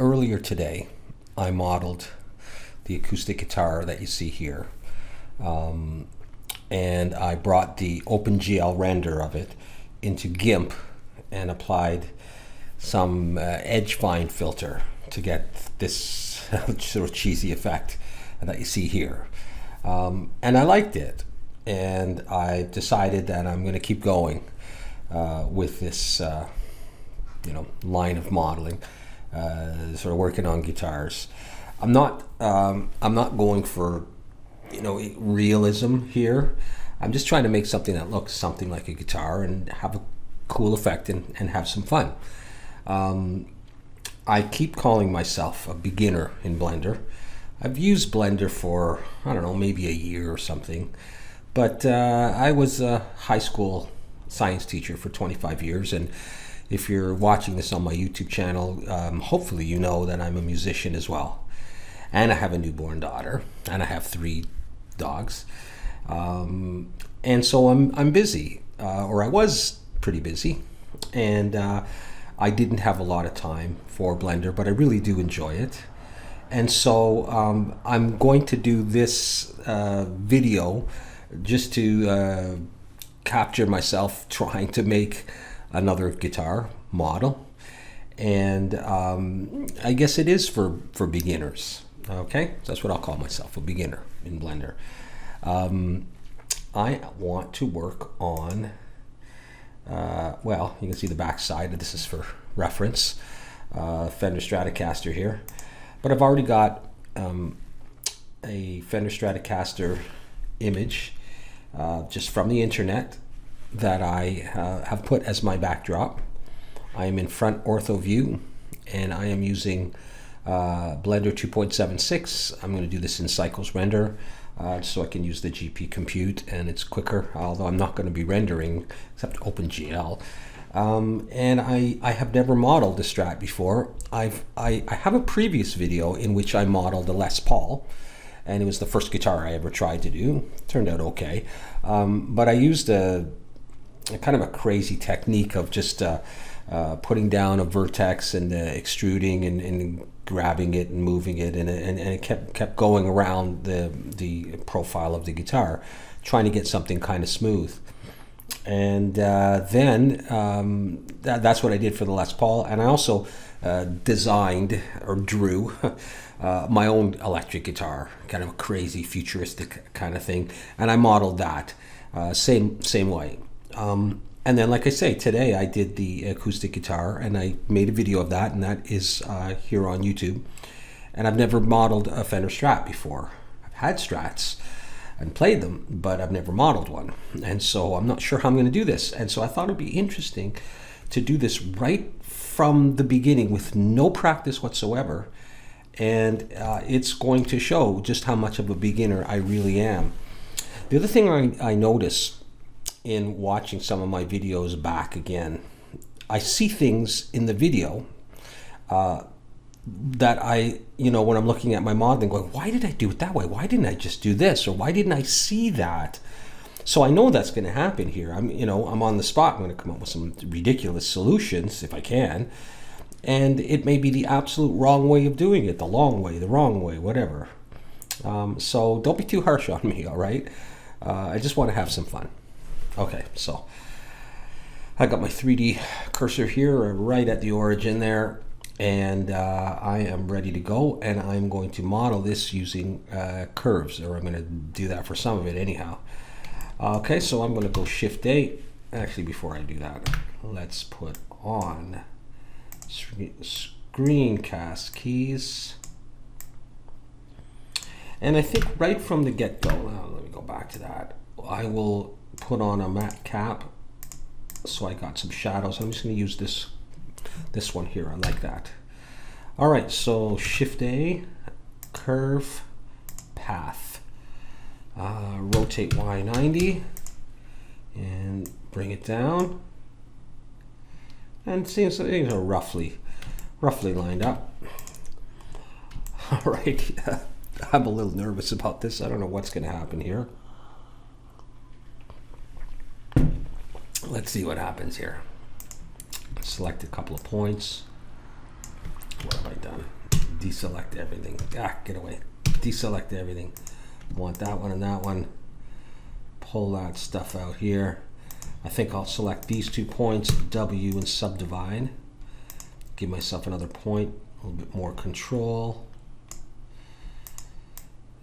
earlier today, I modeled the acoustic guitar that you see here. And I brought the OpenGL render of it into GIMP and applied some edge fine filter to get this sort of cheesy effect that you see here. And I liked it, and I decided that I'm going to keep going with this line of modeling, sort of working on guitars. I'm not going for realism here. I'm just trying to make something that looks something like a guitar and have a cool effect and have some fun. I keep calling myself a beginner in Blender. I've used Blender for, I don't know, maybe a year or something. But I was a high school science teacher for 25 years. And if you're watching this on my YouTube channel, hopefully you know that I'm a musician as well. And I have a newborn daughter. And I have 3 dogs. And so I'm busy. Or I was pretty busy. And I didn't have a lot of time for Blender, but I really do enjoy it. And so I'm going to do this video just to capture myself trying to make another guitar model. And I guess it is for beginners. Okay, so that's what I'll call myself, a beginner in Blender. I want to work on well, you can see the back side. This is for reference. Fender Stratocaster here. But I've already got a Fender Stratocaster image just from the internet that I have put as my backdrop. I am in front ortho view, and I am using Blender 2.76. I'm going to do this in cycles render. So I can use the GP compute, and it's quicker, although I'm not going to be rendering except OpenGL. And I have never modeled a Strat before. I have a previous video in which I modeled a Les Paul, and it was the first guitar I ever tried to do. It turned out okay, but I used a kind of a crazy technique of just putting down a vertex and extruding and grabbing it and moving it, and it kept going around the profile of the guitar, trying to get something kind of smooth. And then that's what I did for the Les Paul. And I also designed or drew my own electric guitar, kind of a crazy futuristic kind of thing, and I modeled that same way. And then, like I say, today I did the acoustic guitar, and I made a video of that, and that is here on YouTube. And I've never modeled a Fender Strat before. I've had Strats and played them, but I've never modeled one. And so I'm not sure how I'm going to do this. And so I thought it'd be interesting to do this right from the beginning with no practice whatsoever. And it's going to show just how much of a beginner I really am. The other thing I notice in watching some of my videos back again, I see things in the video that when I'm looking at my modeling, going, why did I do it that way? Why didn't I just do this? Or why didn't I see that? So I know that's going to happen here. I'm on the spot. I'm going to come up with some ridiculous solutions if I can. And it may be the absolute wrong way of doing it, the long way, the wrong way, whatever. So don't be too harsh on me, all right? I just want to have some fun. Okay, so I got my 3D cursor here right at the origin there, and I am ready to go, and I'm going to model this using curves, or I'm going to do that for some of it anyhow. Okay, so I'm going to go Shift A. Actually, before I do that, let's put on screencast keys. And I think right from the get-go, let me go back to that, I will put on a matte cap, so I got some shadows. I'm just going to use this one here. I like that. All right, so Shift A, curve, path, rotate Y 90, and bring it down. And it seems like things are roughly lined up. All right, I'm a little nervous about this. I don't know what's going to happen here. Let's see what happens here. Select a couple of points. What have I done? Deselect everything. Ah, get away. Deselect everything. Want that one and that one. Pull that stuff out here. I think I'll select these 2 points, W, and subdivide. Give myself another point, a little bit more control.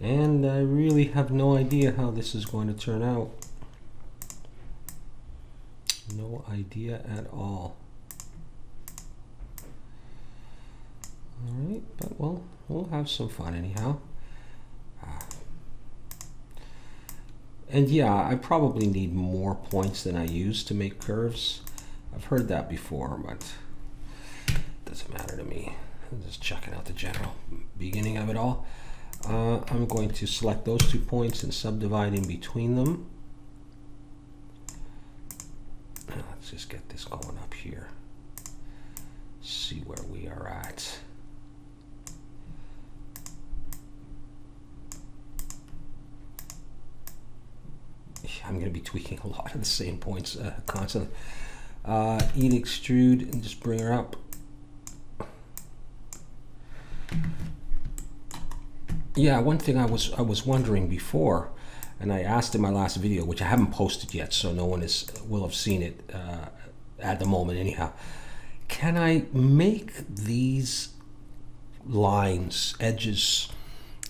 And I really have no idea how this is going to turn out. No idea at all. All right, but we'll have some fun anyhow. And yeah, I probably need more points than I use to make curves. I've heard that before, but it doesn't matter to me. I'm just checking out the general beginning of it all. I'm going to select those 2 points and subdivide in between them. Let's just get this going up here. See where we are at. I'm going to be tweaking a lot of the same points constantly. E to extrude and just bring her up. Yeah, one thing I was wondering before, and I asked in my last video, which I haven't posted yet, so no one will have seen it at the moment anyhow. Can I make these lines, edges,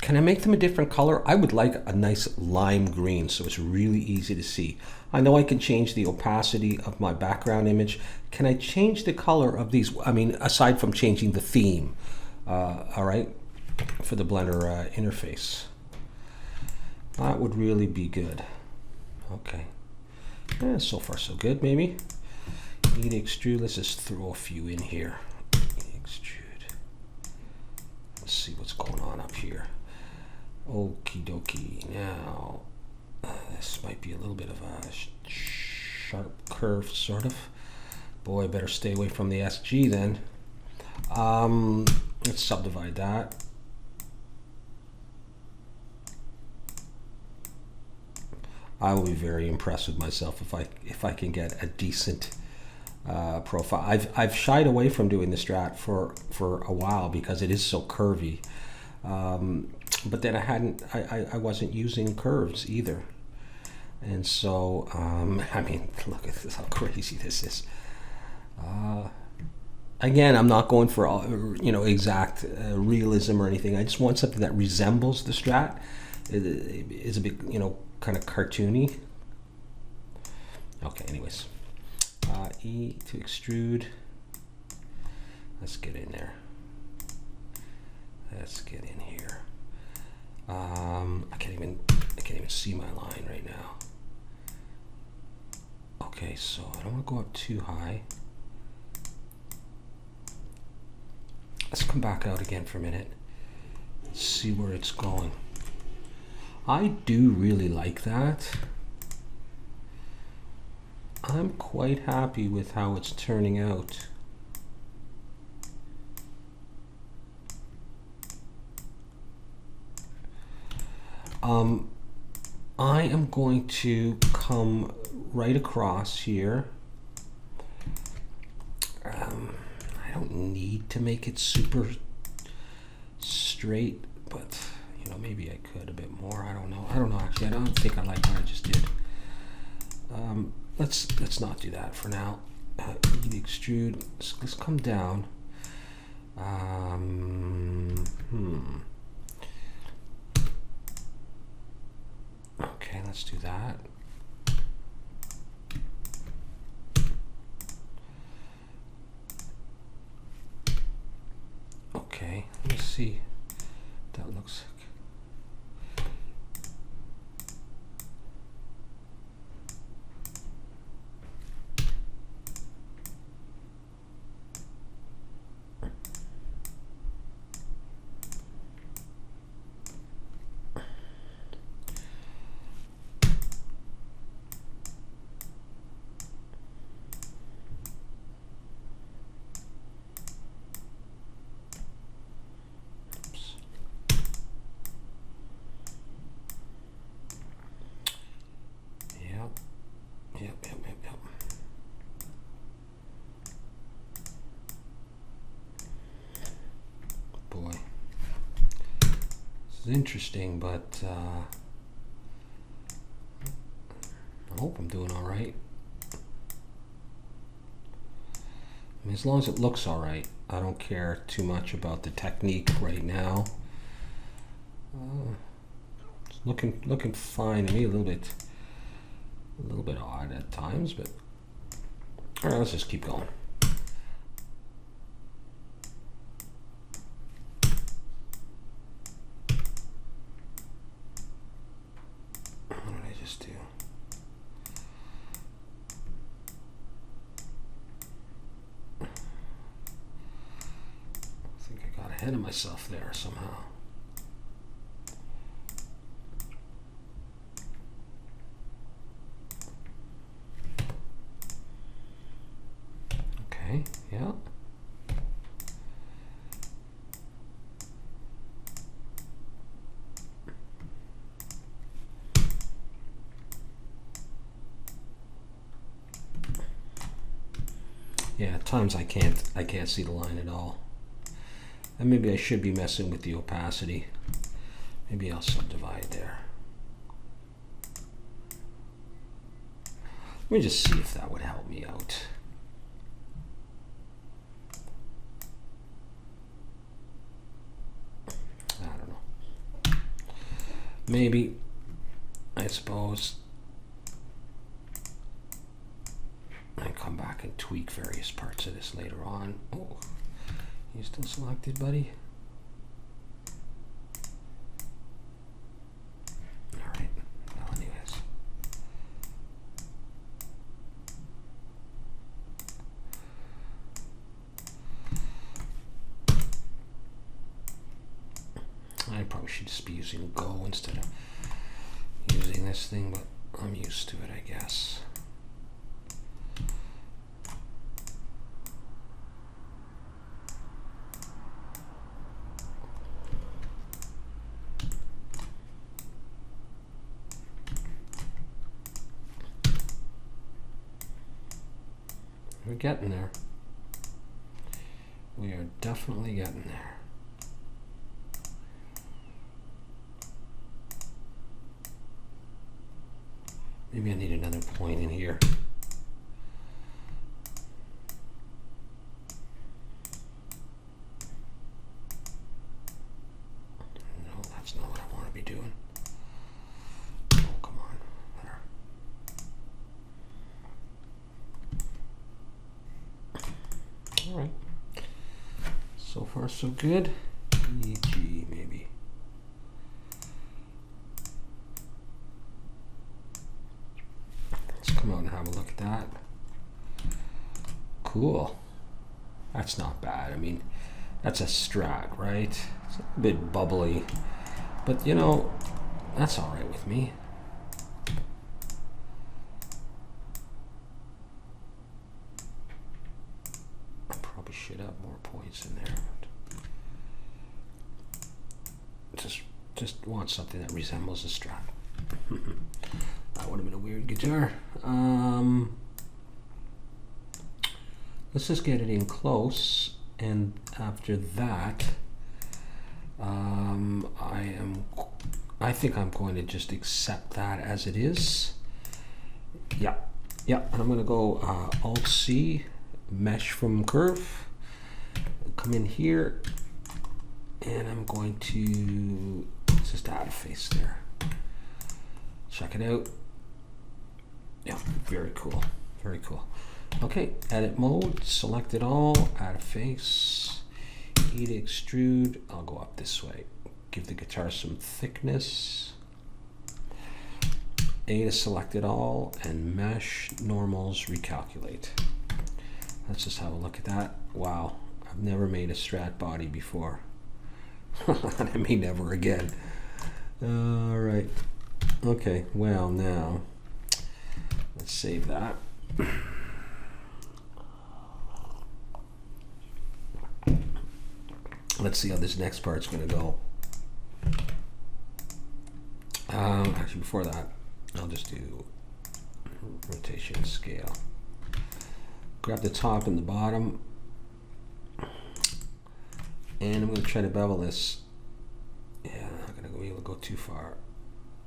can I make them a different color? I would like a nice lime green so it's really easy to see. I know I can change the opacity of my background image. Can I change the color of these? I mean, aside from changing the theme, all right, for the Blender interface. That would really be good. Okay. So far so good, maybe. Need to extrude. Let's just throw a few in here. Extrude. Let's see what's going on up here. Okie dokie. Now, this might be a little bit of a sharp curve, sort of. Boy, I better stay away from the SG then. Let's subdivide that. I will be very impressed with myself if I can get a decent profile. I've shied away from doing the Strat for a while because it is so curvy. But then I wasn't using curves either. And so, I mean, look at this, how crazy this is. Again, I'm not going for exact realism or anything. I just want something that resembles the Strat. It is a bit, kind of cartoony. Okay, anyways. E to extrude. Let's get in there. Let's get in here. I can't even see my line right now. Okay, so I don't want to go up too high. Let's come back out again for a minute. See where it's going. I do really like that. I'm quite happy with how it's turning out. I am going to come right across here. I don't need to make it super straight, but maybe I could a bit more. I don't know actually. I don't think I like what I just did. Let's not do that for now. Extrude. Let's come down. Okay, let's do that. Okay, let me see. That looks like. interesting, but I hope I'm doing all right. I mean, as long as it looks all right, I don't care too much about the technique right now. It's looking fine to me. A little bit odd at times, but all right, let's just keep going. What did I just do? I think I got ahead of myself there somehow. Okay, yeah. Yeah, at times I can't see the line at all. And maybe I should be messing with the opacity. Maybe I'll subdivide there. Let me just see if that would help me out. I don't know. Maybe, I suppose. I come back and tweak various parts of this later on. Oh, you still selected, buddy? All right. Well, anyways. I probably should just be using Go instead of using this thing, but I'm used to it, I guess. We're getting there. We are definitely getting there. Maybe I need another point in here. No, that's not what I want to be doing. Oh, come on. There. All right. So far, so good. E-G, maybe. Let's come out and have a look at that. Cool. That's not bad. I mean, that's a Strat, right? It's a bit bubbly, but you know, that's all right with me. I probably should have more points in there. Just want something that resembles a Strat. That would have been a weird guitar. Let's just get it in close, and after that, I think I'm going to just accept that as it is. Yeah, and I'm going to go Alt C, mesh from curve, come in here, and I'm going to just add a face there. Check it out. Yeah, very cool. Very cool. Okay, edit mode, select it all, add a face, E to extrude. I'll go up this way. Give the guitar some thickness. A to select it all, and mesh, normals, recalculate. Let's just have a look at that. Wow, I've never made a Strat body before. I may never again. All right. Okay, well now, let's save that. Let's see how this next part's going to go. Actually, before that, I'll just do rotation scale. Grab the top and the bottom, and I'm going to try to bevel this. Yeah, I'm not going to be able to go too far.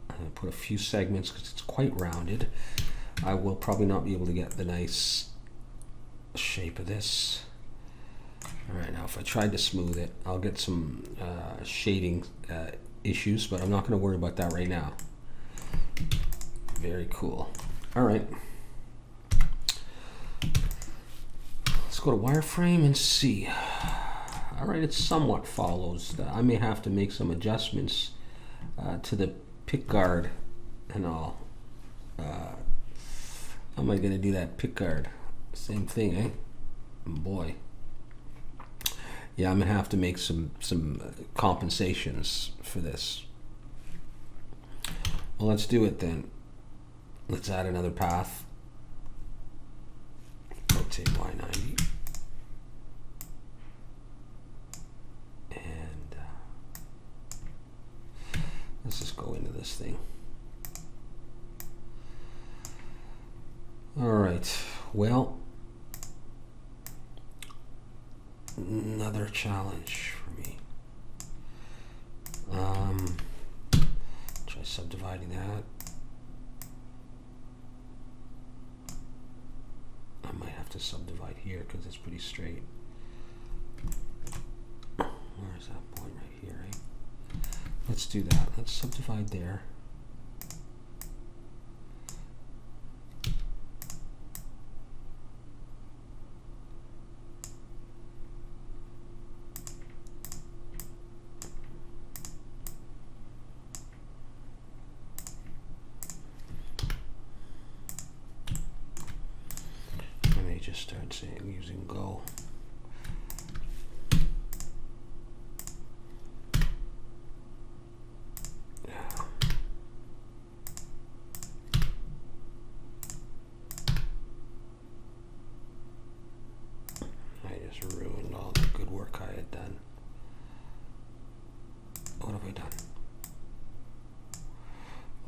I'm going to put a few segments because it's quite rounded. I will probably not be able to get the nice shape of this. All right, now if I tried to smooth it, I'll get some shading issues, but I'm not going to worry about that right now. Very cool. All right. Let's go to wireframe and see. All right, it somewhat follows. I may have to make some adjustments to the pickguard and all. How am I going to do that pickguard? Same thing, eh? Boy. Yeah, I'm going to have to make some compensations for this. Well, let's do it then. Let's add another path. Rotate Y90. And let's just go into this thing. All right, well, another challenge for me. Try subdividing that. I might have to subdivide here because it's pretty straight. Where's that point right here, eh? Let's do that. Let's subdivide there. Just start saying using Go. I just ruined all the good work I had done. What have I done?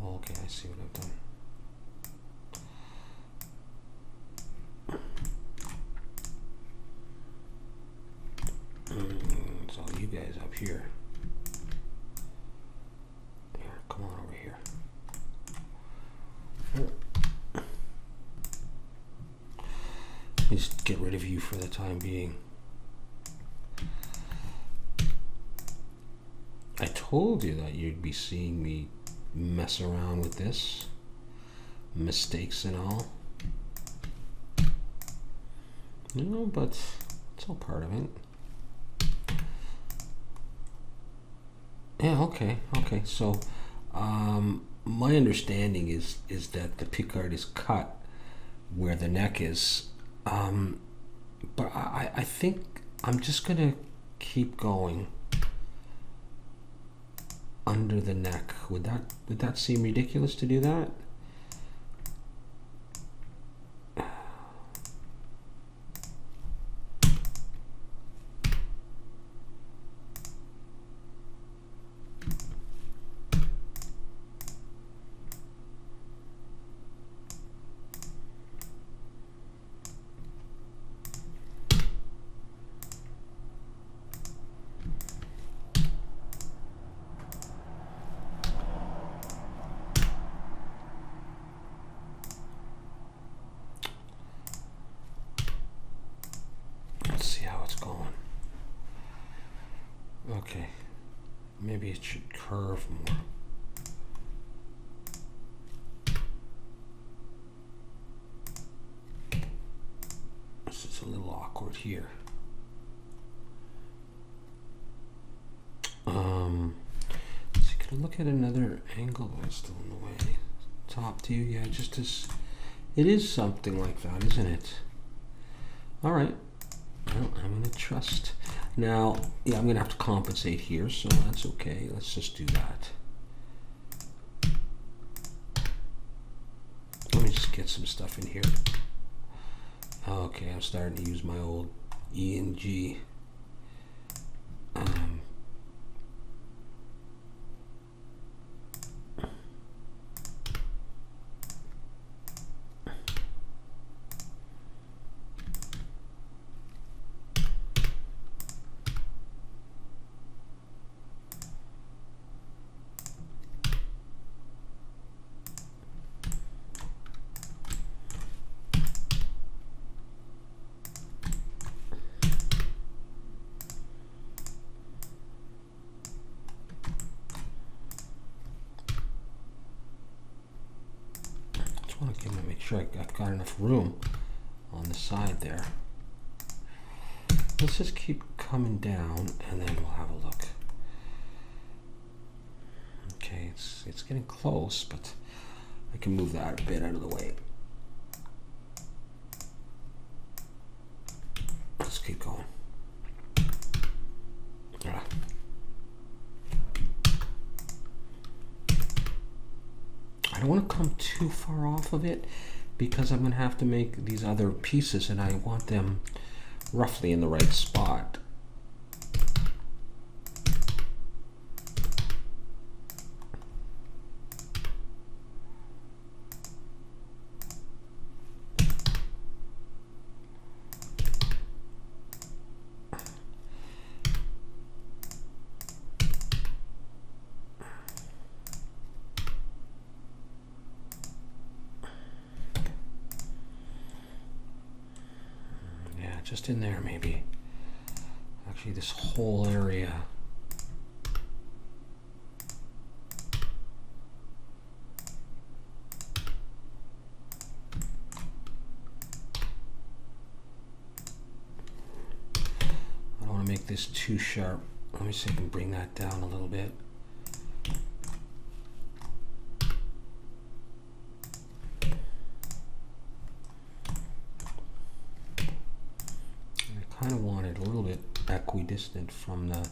Oh, okay, I see what I've done. It's all you guys up here. Here, come on over here. Just get rid of you for the time being. I told you that you'd be seeing me mess around with this. Mistakes and all. No, but it's all part of it. Yeah, okay. So, my understanding is that the pickguard is cut where the neck is, but I think I'm just gonna keep going under the neck. Would that seem ridiculous to do that? Okay, maybe it should curve more. This is a little awkward here. So can I look at another angle? That's still in the way. Top view, yeah, just as it is something like that, isn't it? All right. Well, I'm gonna trust. Now, yeah, I'm gonna have to compensate here, so that's okay. Let's just do that. Let me just get some stuff in here. Okay, I'm starting to use my old E and G. Okay, I'm gonna make sure I've got enough room on the side there. Let's just keep coming down and then we'll have a look. Okay, it's getting close, but I can move that a bit out of the way. Let's keep going. Ah. I don't want to come too far off of it because I'm going to have to make these other pieces and I want them roughly in the right spot. Just in there, maybe. Actually, this whole area. I don't want to make this too sharp. Let me see if I can bring that down a little bit. Kind of want it a little bit equidistant from the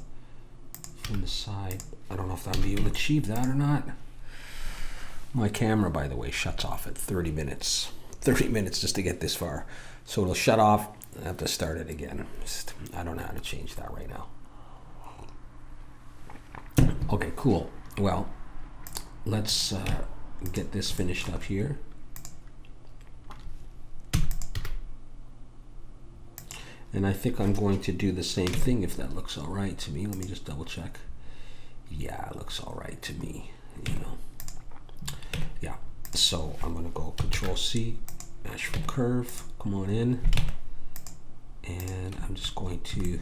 side. I don't know if I'll be able to achieve that or not. My camera, by the way, shuts off at 30 minutes. 30 minutes just to get this far. So it'll shut off. I have to start it again. I don't know how to change that right now. Okay, cool. Well, let's get this finished up here. And I think I'm going to do the same thing if that looks all right to me. Let me just double check. Yeah, it looks all right to me, you know. Yeah, so I'm gonna go Control C, match from curve, come on in. And I'm just going to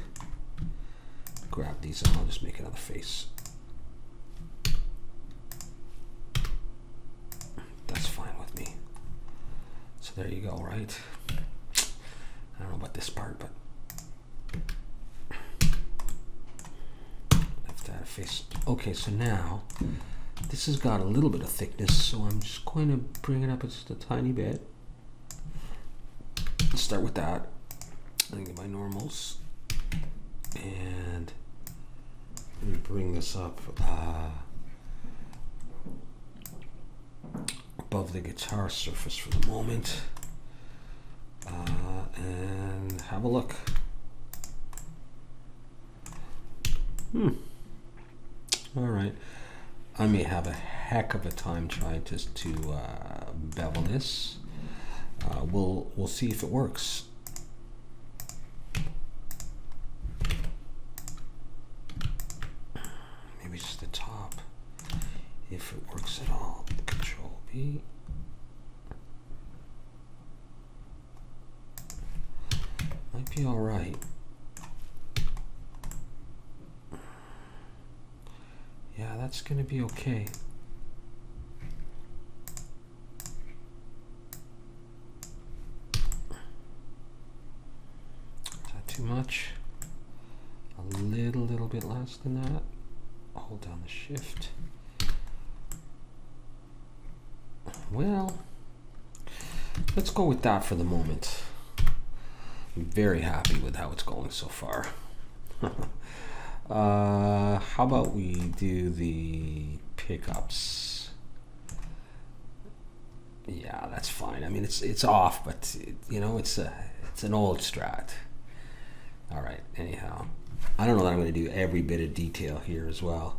grab these and I'll just make another face. That's fine with me. So there you go, right? I don't know about this part, but left that face. Okay, so now this has got a little bit of thickness, so I'm just going to bring it up just a tiny bit. Let's start with that. I think my normals, and let me bring this up above the guitar surface for the moment. And have a look. All right. I may have a heck of a time trying to bevel this. We'll see if it works. Maybe just the top, if it works at all. Control B. Might be all right. Yeah, that's gonna be okay. Is that too much? A little bit less than that. Hold down the shift. Well, let's go with that for the moment. I'm very happy with how it's going so far. How about we do the pickups? Yeah, that's fine. I mean, it's off, but you know, it's an old Strat. All right. Anyhow, I don't know that I'm going to do every bit of detail here as well.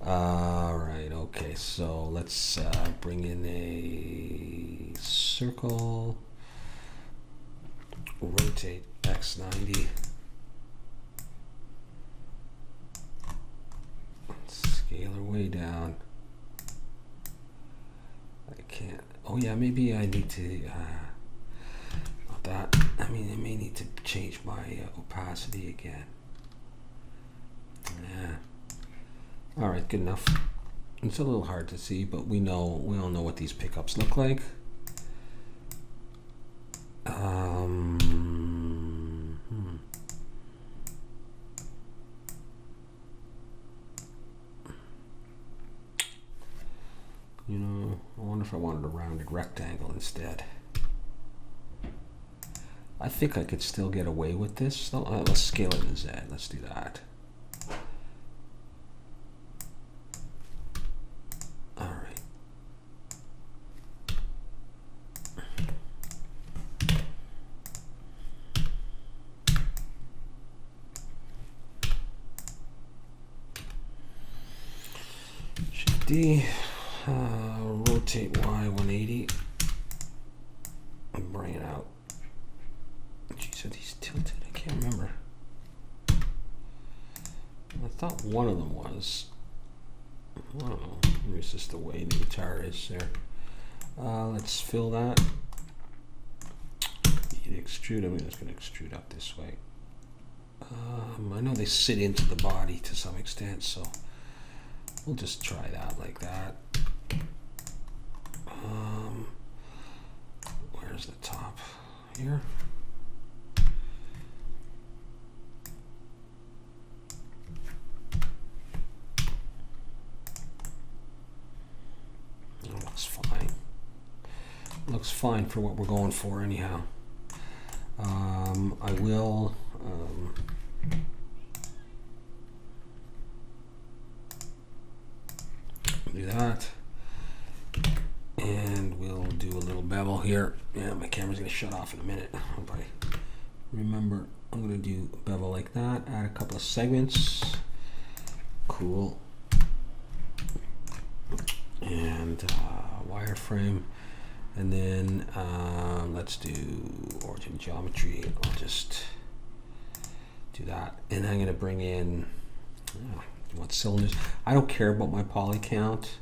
All right. Okay. So let's bring in a circle. Rotate X90. Scale her way down. I can't. Oh yeah, maybe I need to. Not that. I mean, I may need to change my opacity again. Yeah. All right, good enough. It's a little hard to see, but we all know what these pickups look like. You know, I wonder if I wanted a rounded rectangle instead. I think I could still get away with this. Let's scale it to Z. Let's do that. All right. Shift D. Rotate Y 180 and bring it out. Geez, are these tilted? I can't remember. I thought one of them was. I don't know. Maybe it's just the way the guitar is there. Let's fill that. You extrude. I'm just going to extrude up this way. I know they sit into the body to some extent, so we'll just try that like that. Where's the top? Here. That looks fine. Looks fine for what we're going for anyhow. I will do that. And we'll do a little bevel here. Yeah, my camera's gonna shut off in a minute. Hope I remember. I'm gonna do a bevel like that. Add a couple of segments. Cool. And wireframe. And then let's do origin geometry. I'll just do that. And I'm gonna bring in what cylinders. I don't care about my poly count.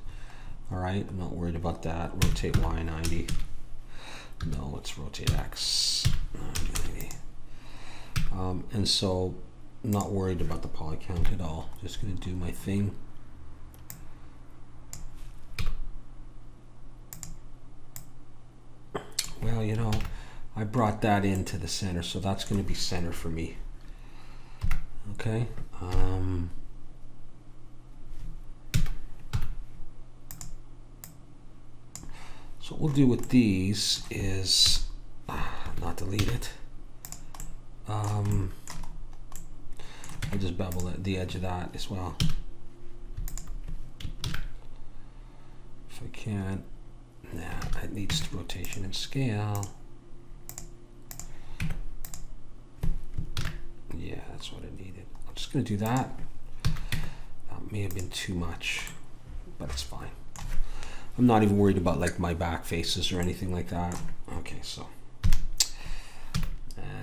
All right, I'm not worried about that. Rotate Y 90. No, let's rotate X 90. And so, not worried about the poly count at all. Just gonna do my thing. Well, you know, I brought that into the center, so that's gonna be center for me. Okay. So what we'll do with these is not delete it. I'll just bevel the edge of that as well. If I can. Nah, it needs rotation and scale. Yeah, that's what it needed. I'm just gonna do that. That may have been too much, but it's fine. I'm not even worried about like my back faces or anything like that. Okay, so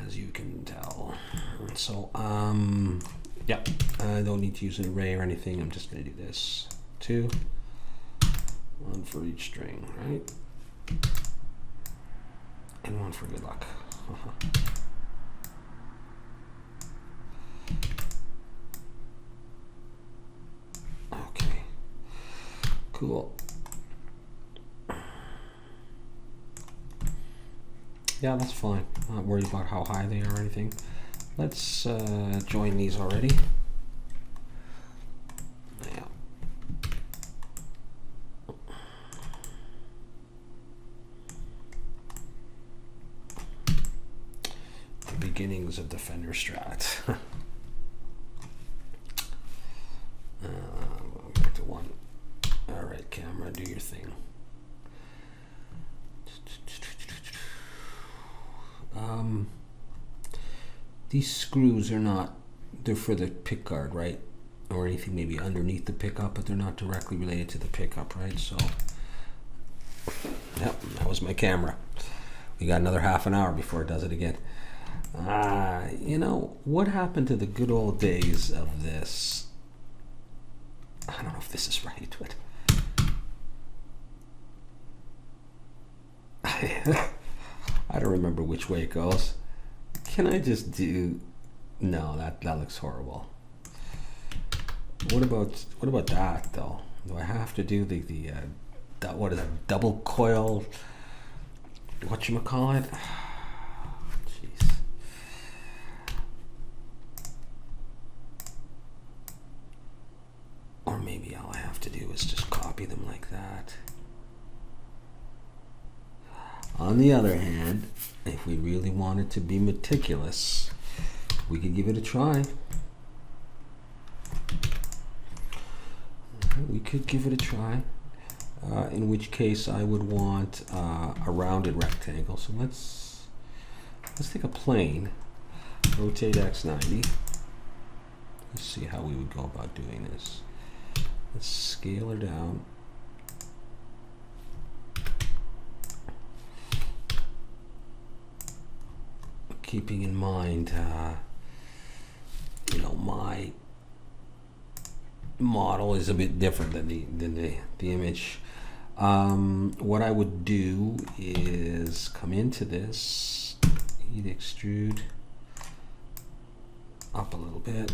as you can tell, so yeah, I don't need to use an array or anything. I'm just gonna do this. 2, 1 for each string, right? And 1 for good luck. Okay, cool. Yeah, that's fine. I'm not worried about how high they are or anything. Let's join these already. Yeah. The beginnings of the Fender Strat. Back to 1. All right, camera, do your thing. These screws are not, they're for the pickguard, right? Or anything maybe underneath the pickup, but they're not directly related to the pickup, right? So, yep, that was my camera. We got another half an hour before it does it again. You know, what happened to the good old days of this? I don't know if this is right, but I don't remember which way it goes. Can I just do? No, that looks horrible. What about that though? Do I have to do the what is that, double coil? Whatchamacallit? maybe all I have to do is just copy them like that. On the other hand, if we really wanted to be meticulous, we could give it a try. We could give it a try, in which case I would want a rounded rectangle. So let's take a plane, rotate X90. Let's see how we would go about doing this. Let's scale her down. Keeping in mind, you know, my model is a bit different than the image. What I would do is come into this, heat extrude up a little bit.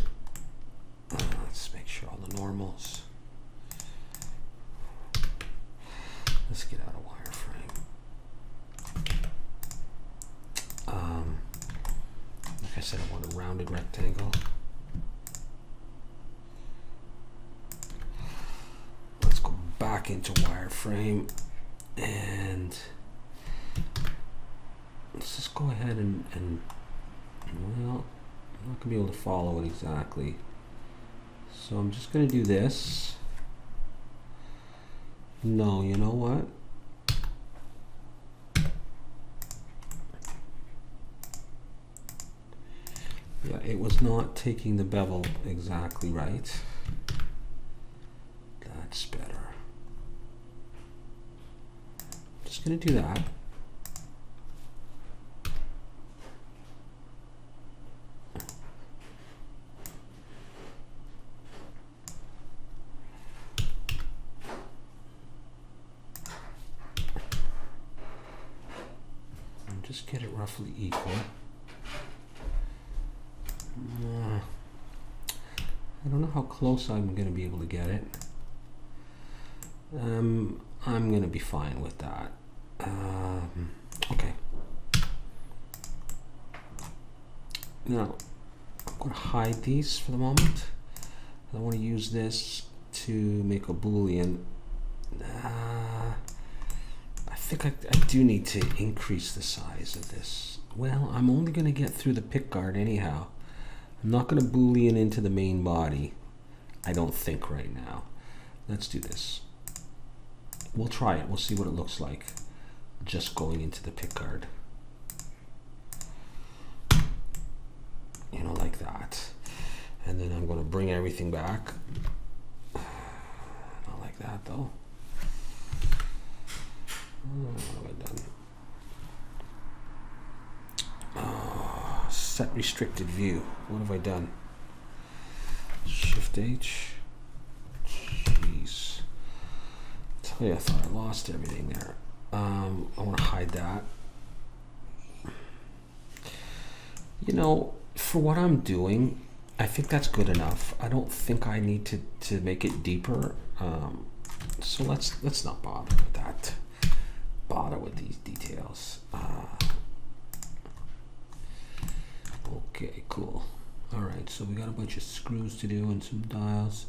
Let's make sure all the normals. Let's get out of wireframe. Like I said, I want a rounded rectangle. Let's go back into wireframe and let's just go ahead and well, I'm not gonna be able to follow it exactly. So I'm just gonna do this. No, you know what? Yeah, it was not taking the bevel exactly right. That's better. Just gonna do that. And just get it roughly equal. I don't know how close I'm going to be able to get it. I'm going to be fine with that. Okay. Now, I'm going to hide these for the moment. I want to use this to make a Boolean. I think I do need to increase the size of this. Well, I'm only going to get through the pickguard anyhow. I'm not going to Boolean into the main body, I don't think right now. Let's do this. We'll try it. We'll see what it looks like just going into the pickguard. You know, like that. And then I'm going to bring everything back. Not like that though. What have I done? Set restricted view. What have I done? Shift H. Jeez. Tell you, I thought I lost everything there. I want to hide that. You know, for what I'm doing, I think that's good enough. I don't think I need to make it deeper. So let's not bother with that. Bother with these details. Okay, cool. Alright, so we got a bunch of screws to do and some dials.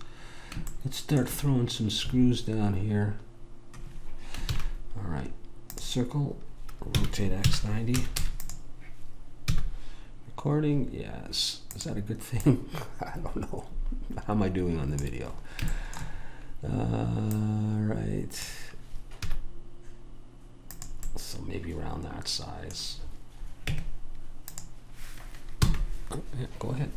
Let's start throwing some screws down here. Alright, circle, rotate X90. Recording, yes. Is that a good thing? I don't know. How am I doing on the video? Alright. So maybe around that size. Oh, yeah, go ahead.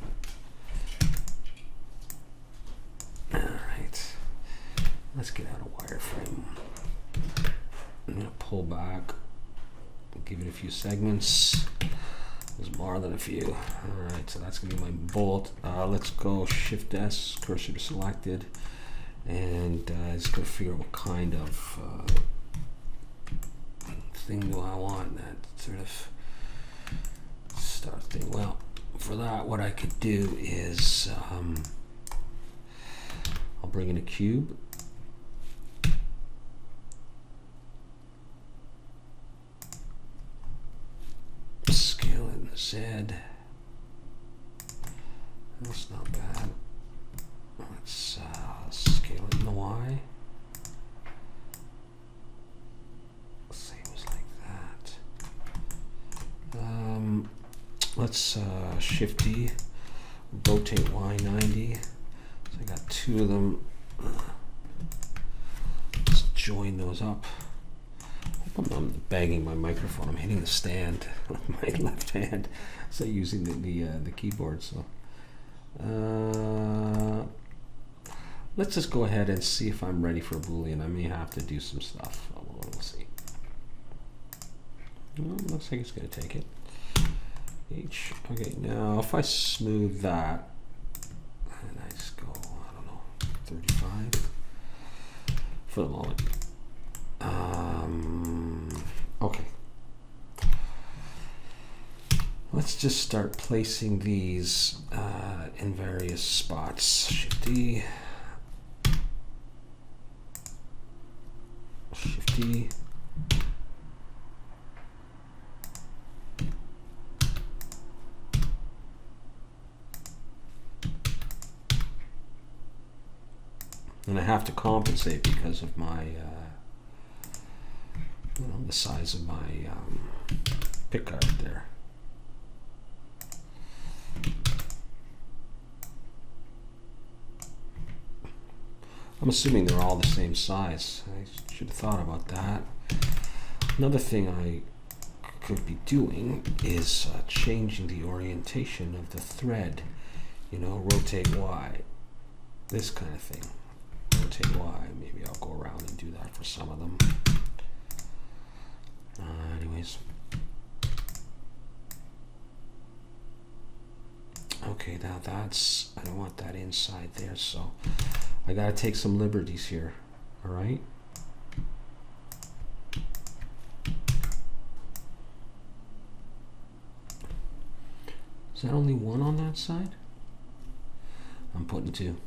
Alright. Let's get out of wireframe. I'm going to pull back. Give it a few segments. There's more than a few. Alright, so that's going to be my bolt. Let's go Shift S, cursor to selected. And just going to figure out what kind of thing do I want. That sort of start thing. Well, for that, what I could do is I'll bring in a cube. Scale in the Z. That's not bad. Let's scale it in the Y. Let's say it was like that. Let's Shift D, rotate Y 90. So I got two of them. Let's join those up. I'm banging my microphone. I'm hitting the stand with my left hand, so using the keyboard. So let's just go ahead and see if I'm ready for a Boolean. I may have to do some stuff. We'll see. Well, looks like it's going to take it. H. Okay, now if I smooth that, and I just go, I don't know, 35 for the moment. Okay. Let's just start placing these in various spots. Shift D. Shift D. And I have to compensate because of my the size of my pickguard there. I'm assuming they're all the same size. I should have thought about that. Another thing I could be doing is changing the orientation of the thread. You know, rotate Y, this kind of thing. Rotate Y. Maybe I'll go around and do that for some of them. Anyways. Okay, now that's, I don't want that inside there, so I gotta take some liberties here. All right. Is that only one on that side? I'm putting two.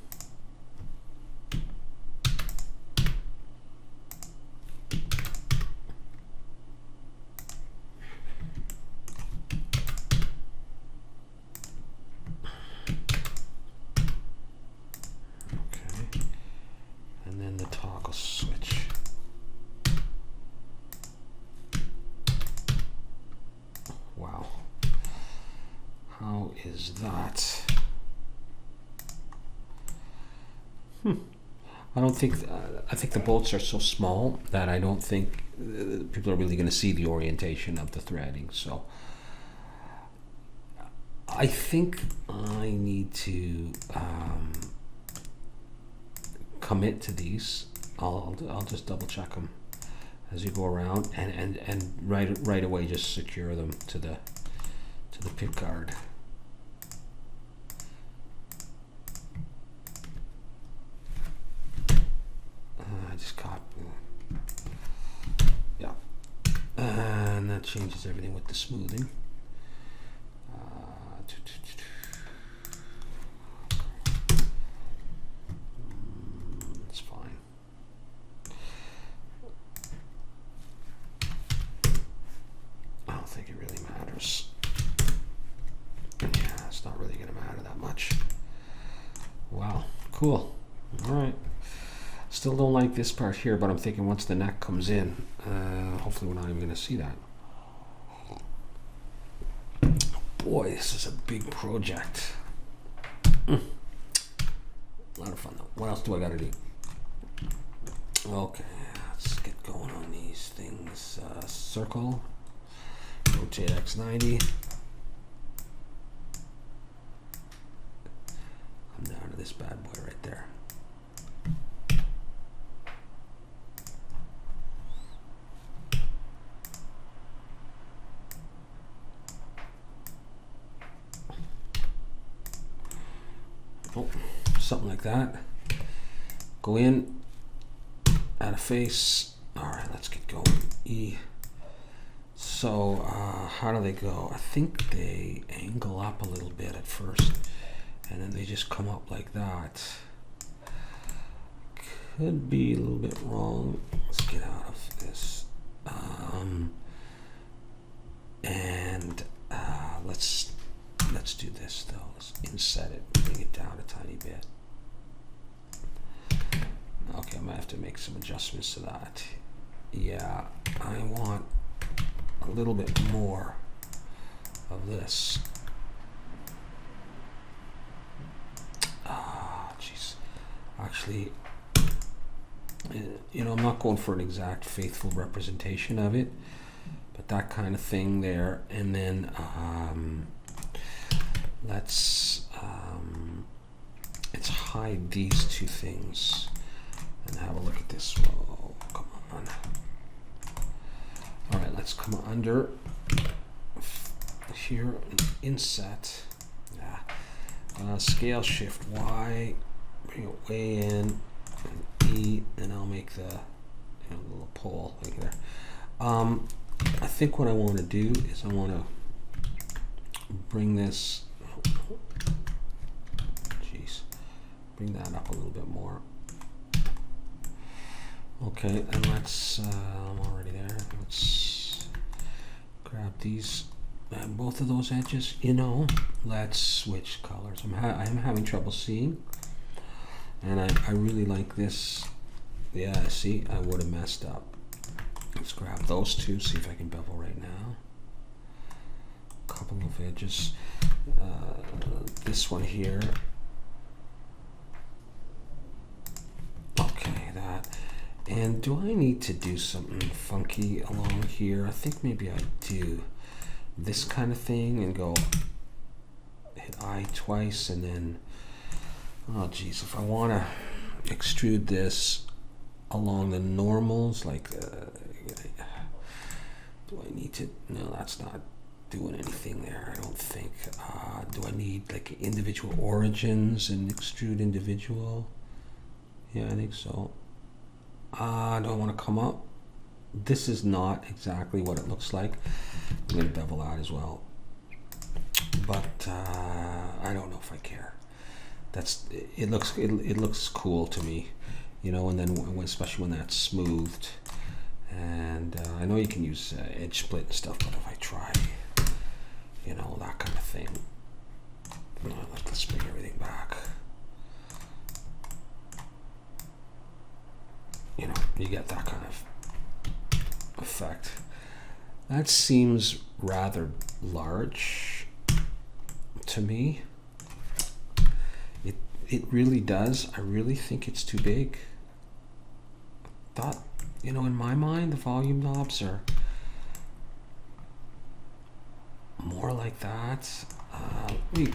Is that? I don't think. I think the bolts are so small that I don't think people are really going to see the orientation of the threading. So I think I need to commit to these. I'll just double check them as you go around, and right away just secure them to the pickguard. And that changes everything with the smoothing. That's fine. I don't think it really matters. Yeah, it's not really going to matter that much. Wow, cool. All right. Still don't like this part here, but I'm thinking once the neck comes in, hopefully we're not even going to see that. Boy, this is a big project. A lot of fun though. What else do I got to do? Okay, let's get going on these things. Circle, rotate X90. Come down to this bad boy right there. Something like that. Go in, add a face. All right, let's get going. E. So how do they go? I think they angle up a little bit at first, and then they just come up like that. Could be a little bit wrong. Let's get out of this. And let's do this though. Let's inset it, bring it down a tiny bit. Okay, I might have to make some adjustments to that. Yeah, I want a little bit more of this. Ah, jeez. Actually, you know, I'm not going for an exact faithful representation of it, but that kind of thing there. And then let's hide these two things and have a look at this. Whoa, come on. All right, let's come under here, inset. Scale shift Y, bring it way in, and E, and I'll make the little pole right there. I think what I want to do is I want to bring this. Jeez, bring that up a little bit more. Okay, and let's. I'm already there. Let's grab these. Both of those edges, you know, let's switch colors. I'm having trouble seeing, and I really like this. Yeah, see, I would have messed up. Let's grab those two, see if I can bevel right now. A couple of edges. This one here. Okay, that. And do I need to do something funky along here? I think maybe I do. This kind of thing and go hit I twice, and then, oh geez, if I want to extrude this along the normals, like do I need to? No, that's not doing anything there, I don't think. Do I need like individual origins and extrude individual? Yeah, I think so. Do I want to come up? This is not exactly what it looks like. I'm going to bevel out as well, but I don't know if I care. It looks cool to me, you know. And then especially when that's smoothed, and I know you can use edge split and stuff, but if I try, you know, that kind of thing, let's bring everything back. You know, you get that kind of effect. That seems rather large to me. It really does. I really think it's too big. Thought, you know, in my mind, the volume knobs are more like that. Let me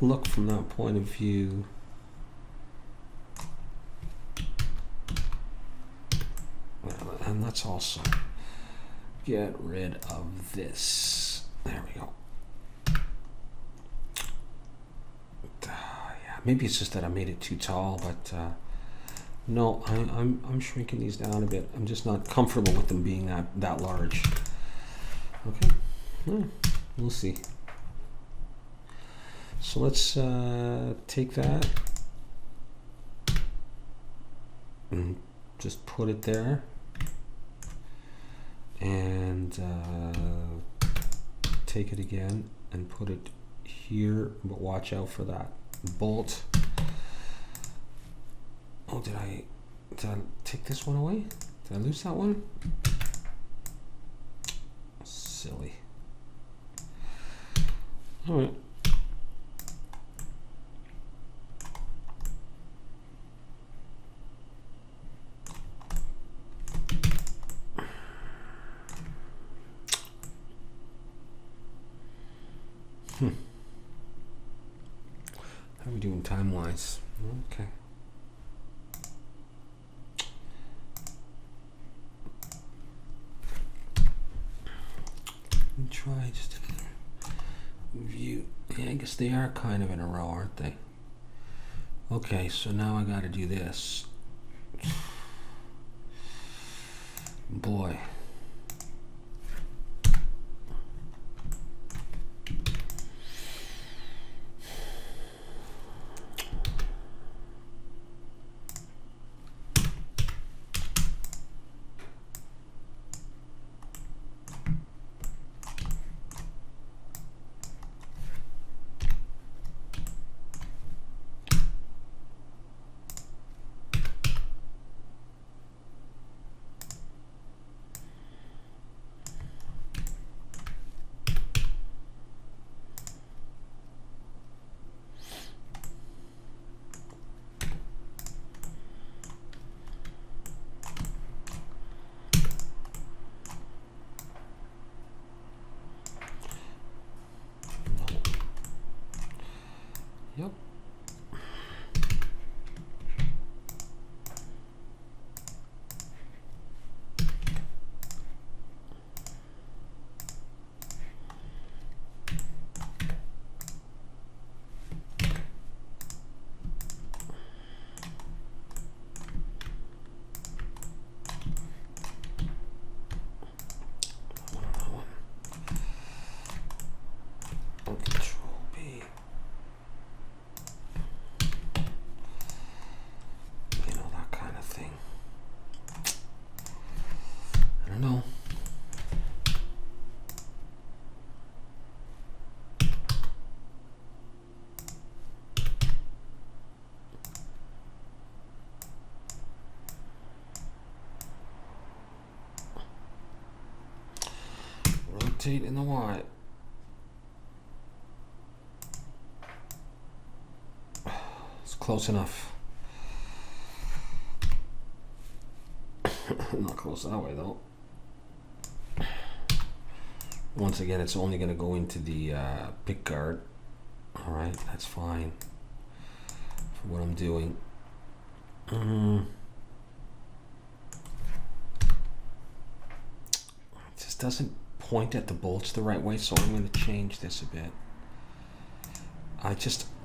look from that point of view. And let's also get rid of this. There we go. Yeah, maybe it's just that I made it too tall, but no, I'm shrinking these down a bit. I'm just not comfortable with them being that large. Okay, we'll see. So let's take that and just put it there. And take it again and put it here, but watch out for that bolt. Oh, did I take this one away? Did I lose that one? Silly. All right. How are we doing time-wise? Okay. Let me try just to view. Yeah, I guess they are kind of in a row, aren't they? Okay, so now I got to do this. Boy. Yep. Rotate in the Y. It's close enough. Not close that way though. Once again, it's only going to go into the pickguard. All right, that's fine for what I'm doing. It just doesn't point at the bolts the right way, so I'm going to change this a bit.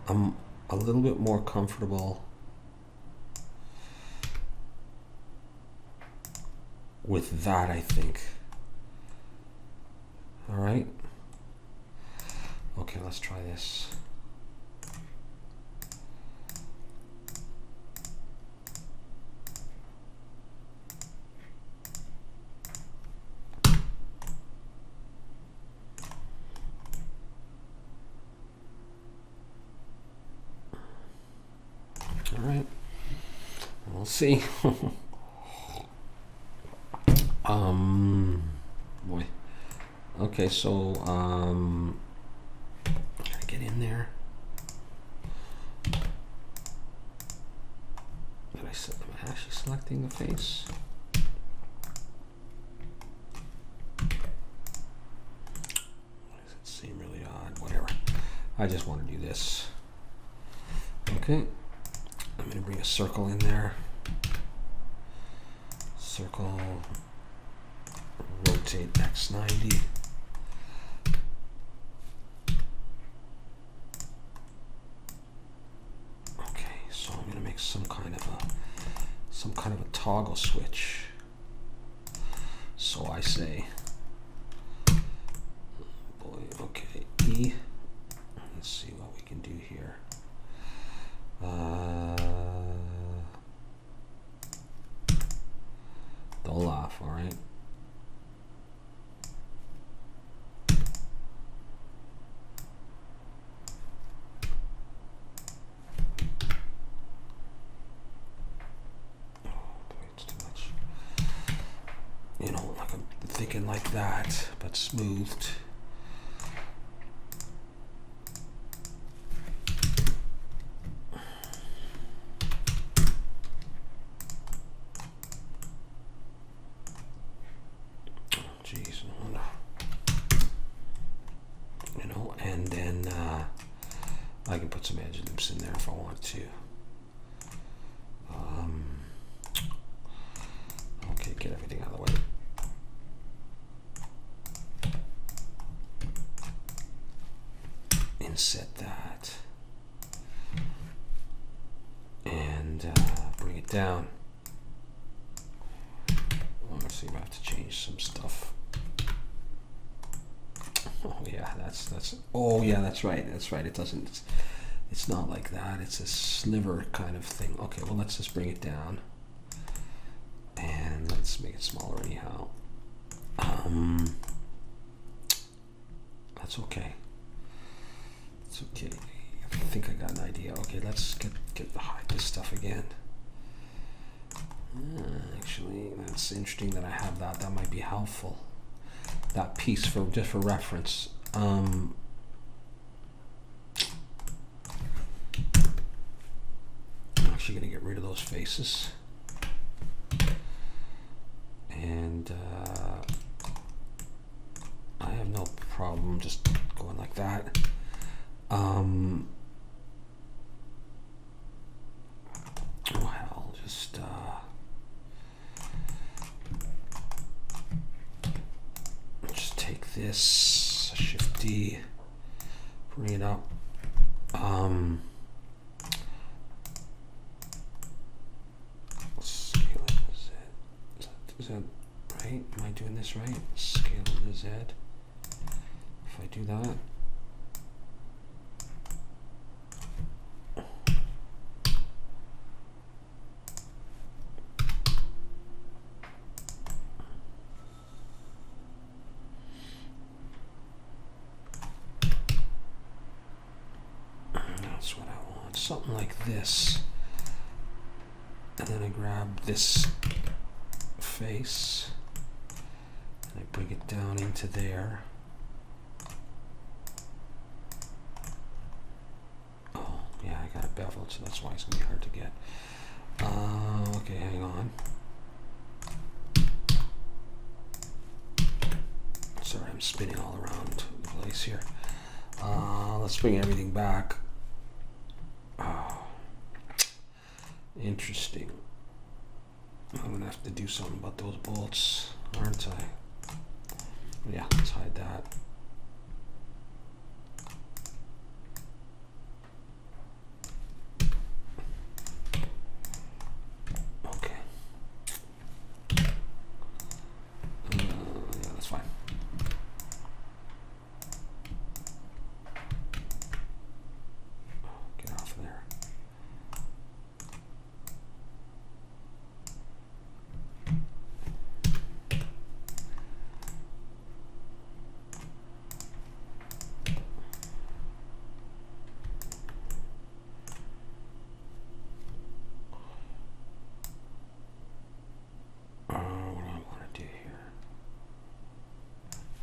I'm a little bit more comfortable with that, I think. All right. Okay, let's try this. All right. We'll see. Boy. Okay, so gotta get in there. Am I actually selecting the face? Does it seem really odd? Whatever. I just want to do this. Okay. I'm gonna bring a circle in there. Circle. Rotate X90. Okay, so I'm gonna make some kind of a toggle switch. So I say, boy, okay, E. Let's see what we can do here. Don't laugh, all right? Thinking like that, but smoothed. Jeez, no. You know, and then I can put some edge loops in there if I want to. Okay, get everything out of the way. Set that and bring it down. Let's see if I have to change some stuff. Oh yeah, that's oh yeah, that's right. It doesn't. It's not like that. It's a sliver kind of thing. Okay, well let's just bring it down and let's make it smaller anyhow. That's okay. It's okay. I think I got an idea. Okay, let's get hide this stuff again. Actually, that's interesting that I have that. That might be helpful. That piece for just for reference. I'm actually going to get rid of those faces. And I have no problem just going like that. this. Shift D. Bring it up. Scale it to Z. Is that right? Am I doing this right? Scale it to Z. If I do that. That's what I want. Something like this. And then I grab this face and I bring it down into there. Oh, yeah, I got it beveled, so that's why it's gonna be hard to get. Okay, hang on. Sorry, I'm spinning all around the place here. Let's bring everything back. Oh, interesting. I'm gonna have to do something about those bolts, aren't I? Yeah, let's hide that. Okay. Yeah, that's fine. Get off of there.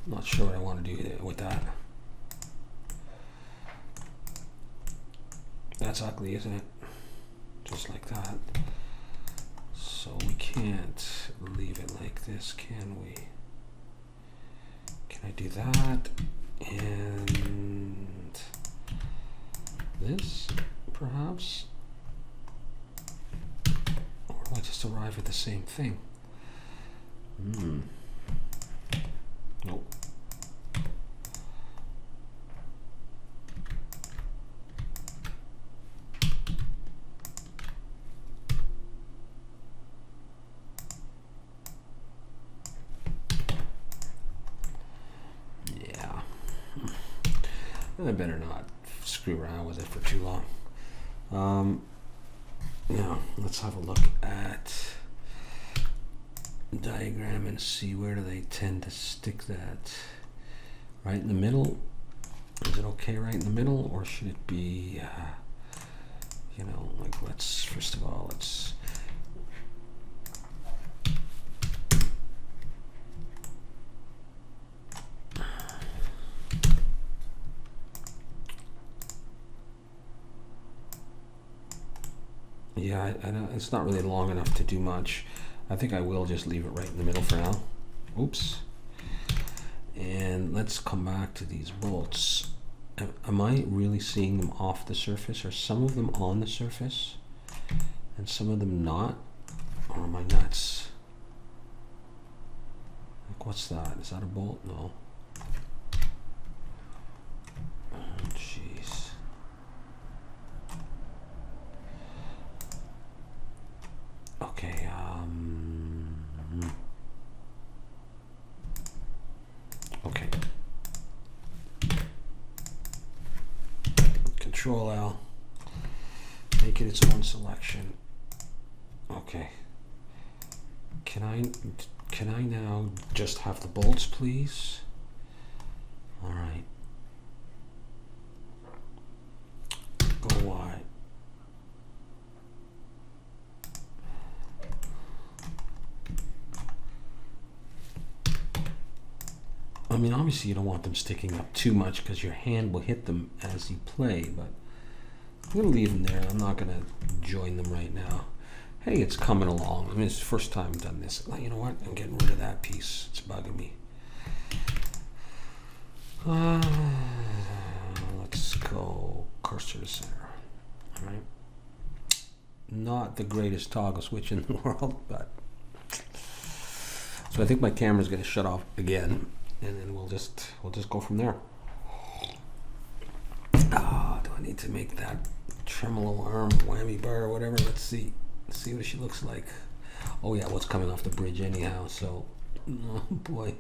Not sure what I want to do with that. That's ugly, isn't it? Just like that. So we can't leave it like this, can we? Can I do that? And this, perhaps? Or do I just arrive at the same thing? Nope. Yeah. I better not screw around with it for too long. Now, let's have a look at diagram and see where do they tend to stick that. Right in the middle? Is it okay right in the middle, or should it be you know, like, let's first of all, let's yeah, I know it's not really long enough to do much. I think I will just leave it right in the middle for now. Oops. And let's come back to these bolts. Am I really seeing them off the surface? Are some of them on the surface and some of them not? Or am I nuts? Like, what's that? Is that a bolt? No. Oh, jeez. Okay, okay. Control L. Make it its own selection. Okay. Can I now just have the bolts, please? All right. Go wide. I mean, obviously you don't want them sticking up too much because your hand will hit them as you play, but I'm going to leave them there. I'm not going to join them right now. Hey, it's coming along. I mean, it's the first time I've done this. You know what? I'm getting rid of that piece. It's bugging me. Let's go cursor to center. All right. Not the greatest toggle switch in the world, but... So I think my camera's going to shut off again. and then we'll just go from there. Ah, do I need to make that tremolo arm whammy bar or whatever? Let's see what she looks like. Oh yeah, what's coming off the bridge anyhow? So, oh boy.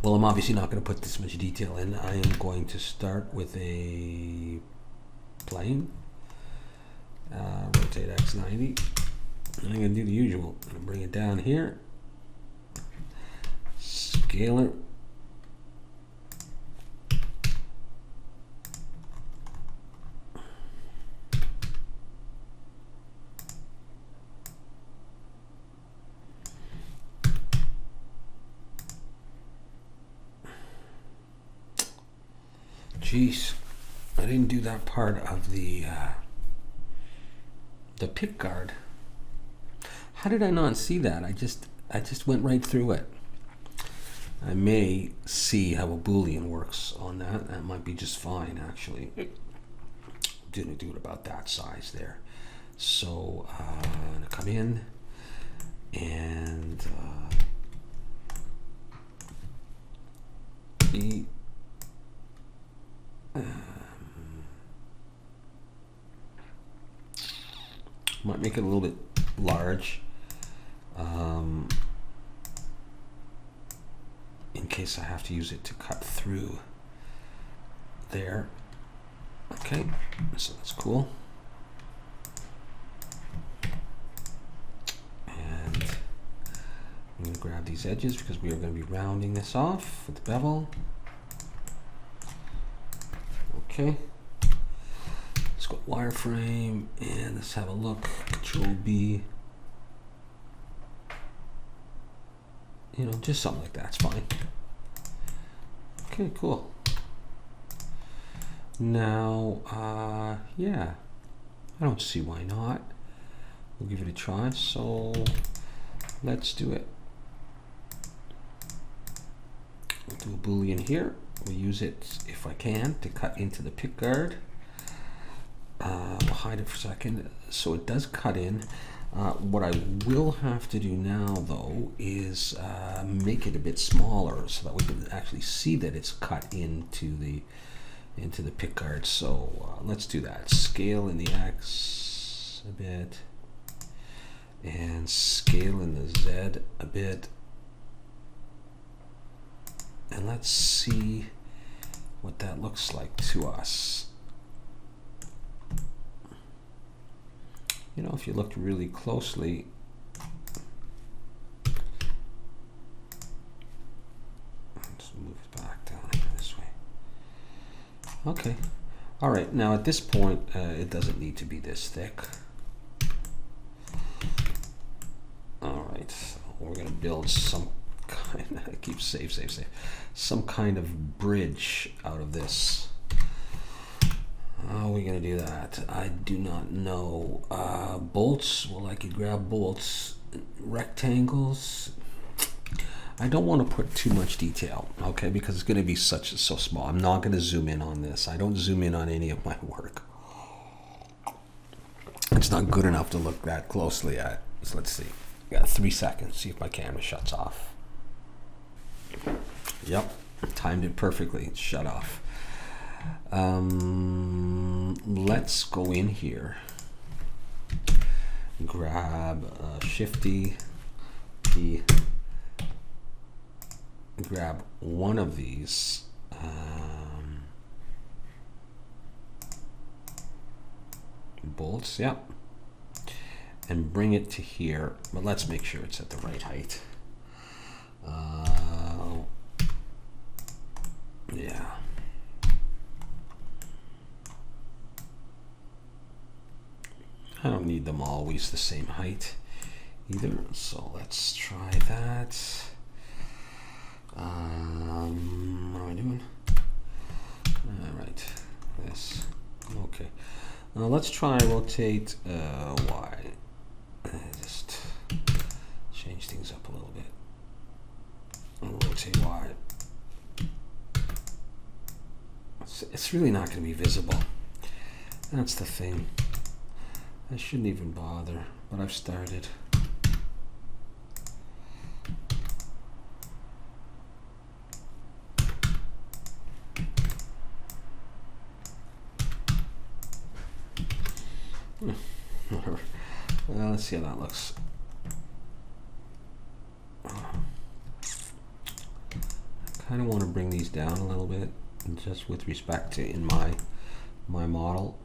Well, I'm obviously not going to put this much detail in. I am going to start with a plane, rotate X90, and I'm going to do the usual. I'm going to bring it down here, scale it, Jeez, I didn't do that part of the pick guard. How did I not see that? I just went right through it. I may see how a Boolean works on that. That might be just fine, actually. Didn't do it about that size there. So I'm gonna come in and might make it a little bit large in case I have to use it to cut through there. Okay, so that's cool. And I'm going to grab these edges because we are going to be rounding this off with the bevel. Okay. Let's go wireframe and let's have a look. Control B. You know, just something like that's fine. Okay, cool. Now, yeah, I don't see why not. We'll give it a try. So let's do it. We'll do a Boolean here. We'll use it, if I can, to cut into the pick guard. We'll hide it for a second. So it does cut in. What I will have to do now, though, is make it a bit smaller so that we can actually see that it's cut into the pick guard. So let's do that. Scale in the X a bit, and scale in the Z a bit, and let's see what that looks like to us. You know, if you looked really closely, let's move it back down here this way. Okay. All right. Now at this point, it doesn't need to be this thick. All right. So we're going to build some kind of, keep save, some kind of bridge out of this. How are we going to do that? I do not know. Bolts, well, I could grab bolts. Rectangles. I don't want to put too much detail, okay, because it's going to be so small. I'm not going to zoom in on this. I don't zoom in on any of my work. It's not good enough to look that closely at. So let's see. Got 3 seconds. See if my camera shuts off. Yep, timed it perfectly. It's shut off. Let's go in here, grab Shifty key, grab one of these bolts, yep, and bring it to here, but let's make sure it's at the right height. Yeah. I don't need them always the same height either, so let's try that. What am I doing? All right, this. Okay. Now let's try rotate Y. Just change things up a little bit. Rotate Y. It's really not going to be visible. That's the thing. I shouldn't even bother, but I've started. Well, let's see how that looks. I kind of want to bring these down a little bit, just with respect to in my model.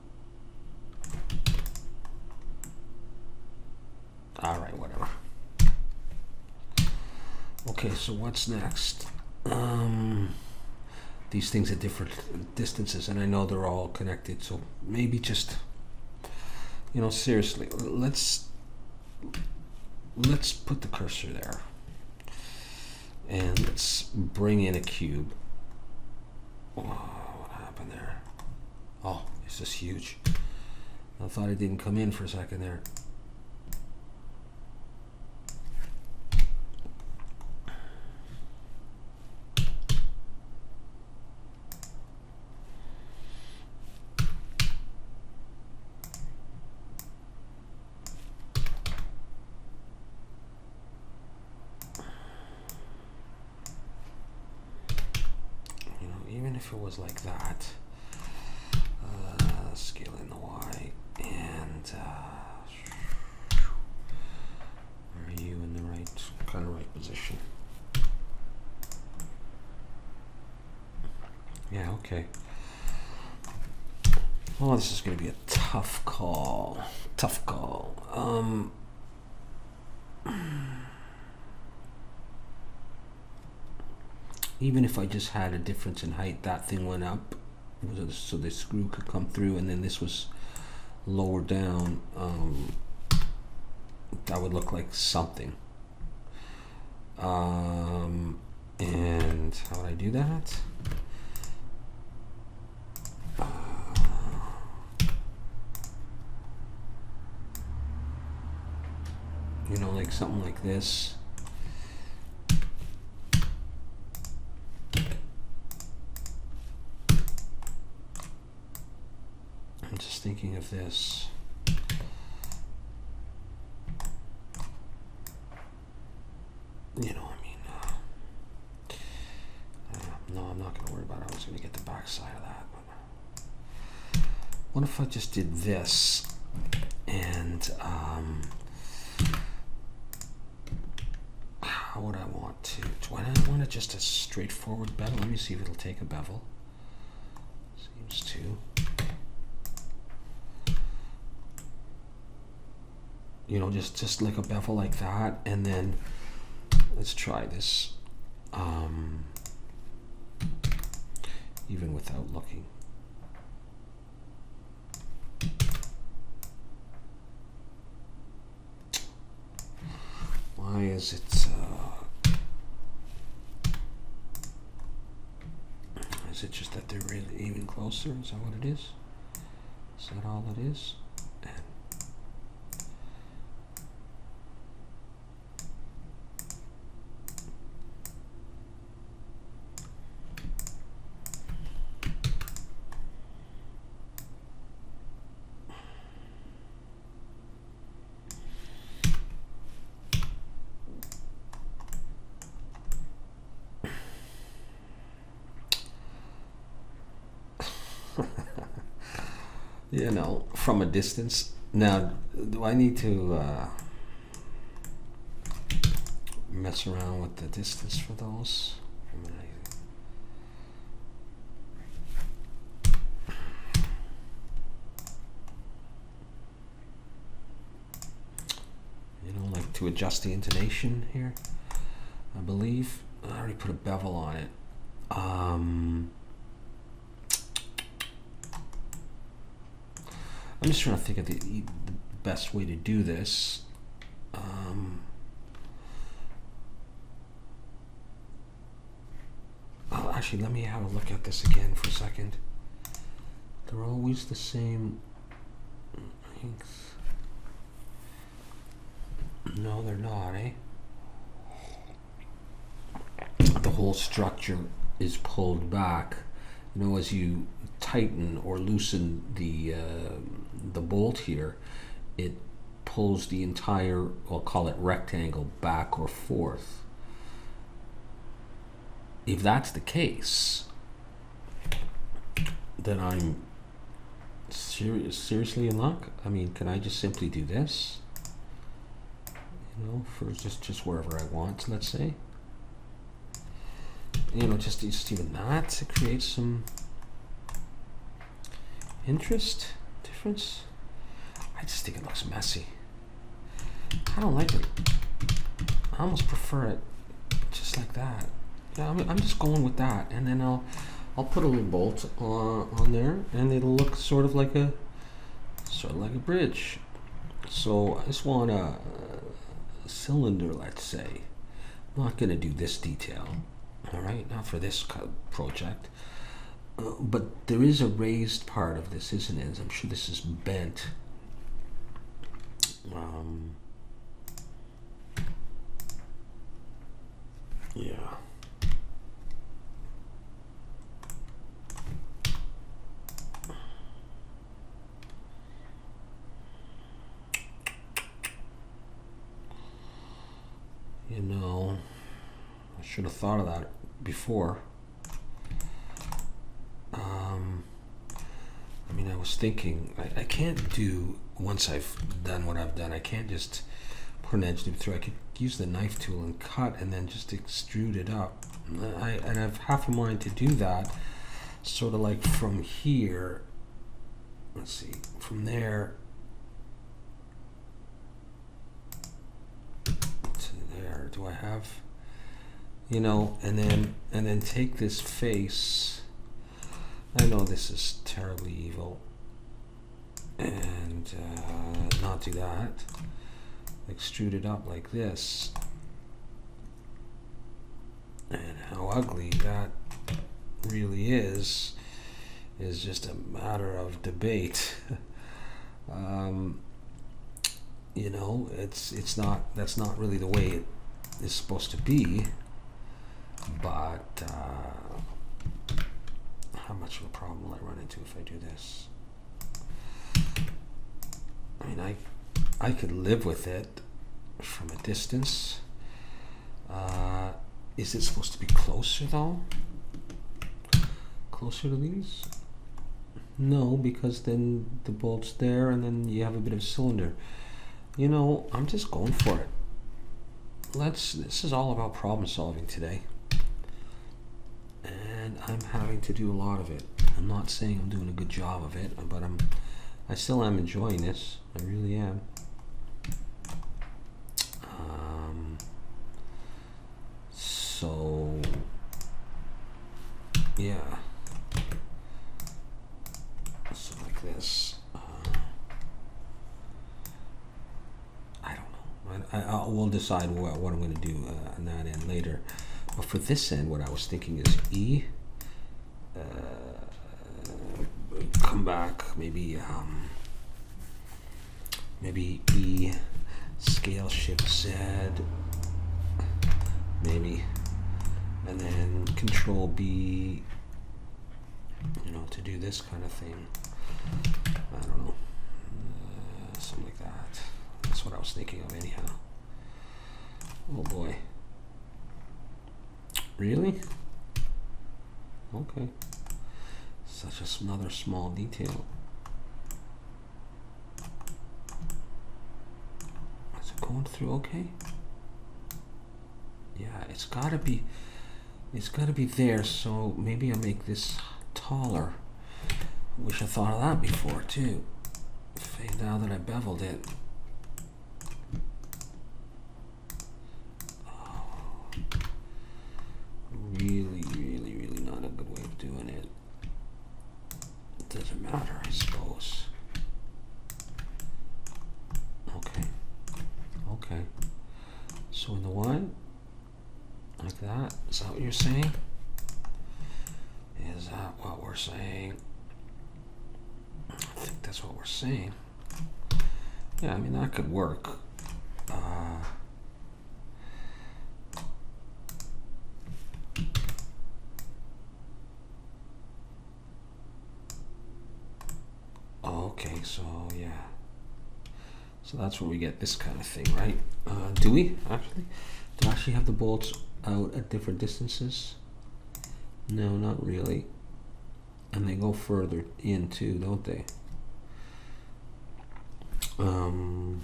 All right, whatever. Okay, so what's next? These things at different distances, and I know they're all connected, so maybe just, you know, seriously, let's put the cursor there, and let's bring in a cube. Oh, what happened there? Oh, it's just huge. I thought it didn't come in for a second there. If it was like that, scale in the Y, and are you in the right kind of right position? Yeah, okay. Oh, this is going to be a tough call. Tough call. Even if I just had a difference in height, that thing went up, so the screw could come through, and then this was lower down, that would look like something. And how would I do that? You know, like something like this. I'm just thinking of this. You know, I mean, no, I'm not going to worry about it. I was going to get the back side of that. But what if I just did this and how would I want to? Do I want it just a straightforward bevel? Let me see if it'll take a bevel. Seems to. You know, just like a bevel like that, and then let's try this, even without looking. Why is it? Is it just that they're really even closer? Is that what it is? Is that all it is? You know, from a distance. Now, do I need to mess around with the distance for those? You know, like to adjust the intonation here, I believe. I already put a bevel on it. I'm just trying to think of the best way to do this. Oh, actually, let me have a look at this again for a second. They're always the same length. No, they're not, eh? The whole structure is pulled back. You know, as you tighten or loosen the bolt here, it pulls the entire, I'll call it rectangle, back or forth. If that's the case, then I'm seriously in luck? I mean, can I just simply do this? You know, for just wherever I want, let's say. You know, just even that to create some interest, difference. I just think it looks messy. I don't like it. I almost prefer it just like that. Yeah, I'm just going with that, and then I'll put a little bolt on there, and it'll look sort of like a bridge. So I just want a cylinder, let's say. I'm not going to do this detail, all right, not for this project. But there is a raised part of this, isn't it? I'm sure this is bent. Yeah. You know, I should have thought of that before. I mean, I was thinking, I can't do, once I've done what I've done, I can't just put an edge through. I could use the knife tool and cut and then just extrude it up. And I've half a mind to do that, sort of like from here, let's see, from there to there. Do I have, you know, and then take this face. I know this is terribly evil, and not do that. Extrude it up like this, and how ugly that really is just a matter of debate. You know, it's not, that's not really the way it is supposed to be, but how much of a problem will I run into if I do this? I mean, I could live with it from a distance. Is it supposed to be closer though? Closer to these? No, because then the bolt's there and then you have a bit of a cylinder. You know, I'm just going for it. This is all about problem solving today. And I'm having to do a lot of it. I'm not saying I'm doing a good job of it, but I still am enjoying this. I really am. So yeah, so like this. I don't know. We'll decide what I'm going to do on that end later. But for this end, what I was thinking is E. Come back, maybe E, scale shift Z, maybe, and then Control B, you know, to do this kind of thing. I don't know, something like that. That's what I was thinking of anyhow. Oh boy. Really? Okay. Such another small detail. Is it going through okay? Yeah, it's gotta be there, so maybe I'll make this taller. Wish I thought of that before too. Now that I beveled it. Oh, really not a good way of doing it. It doesn't matter, I suppose. Okay. So in the one, like that, is that what you're saying? Is that what we're saying? I think that's what we're saying. Yeah, I mean, that could work. Okay, so yeah. So that's where we get this kind of thing, right? Do we actually? Do I actually have the bolts out at different distances? No, not really. And they go further in too, don't they? down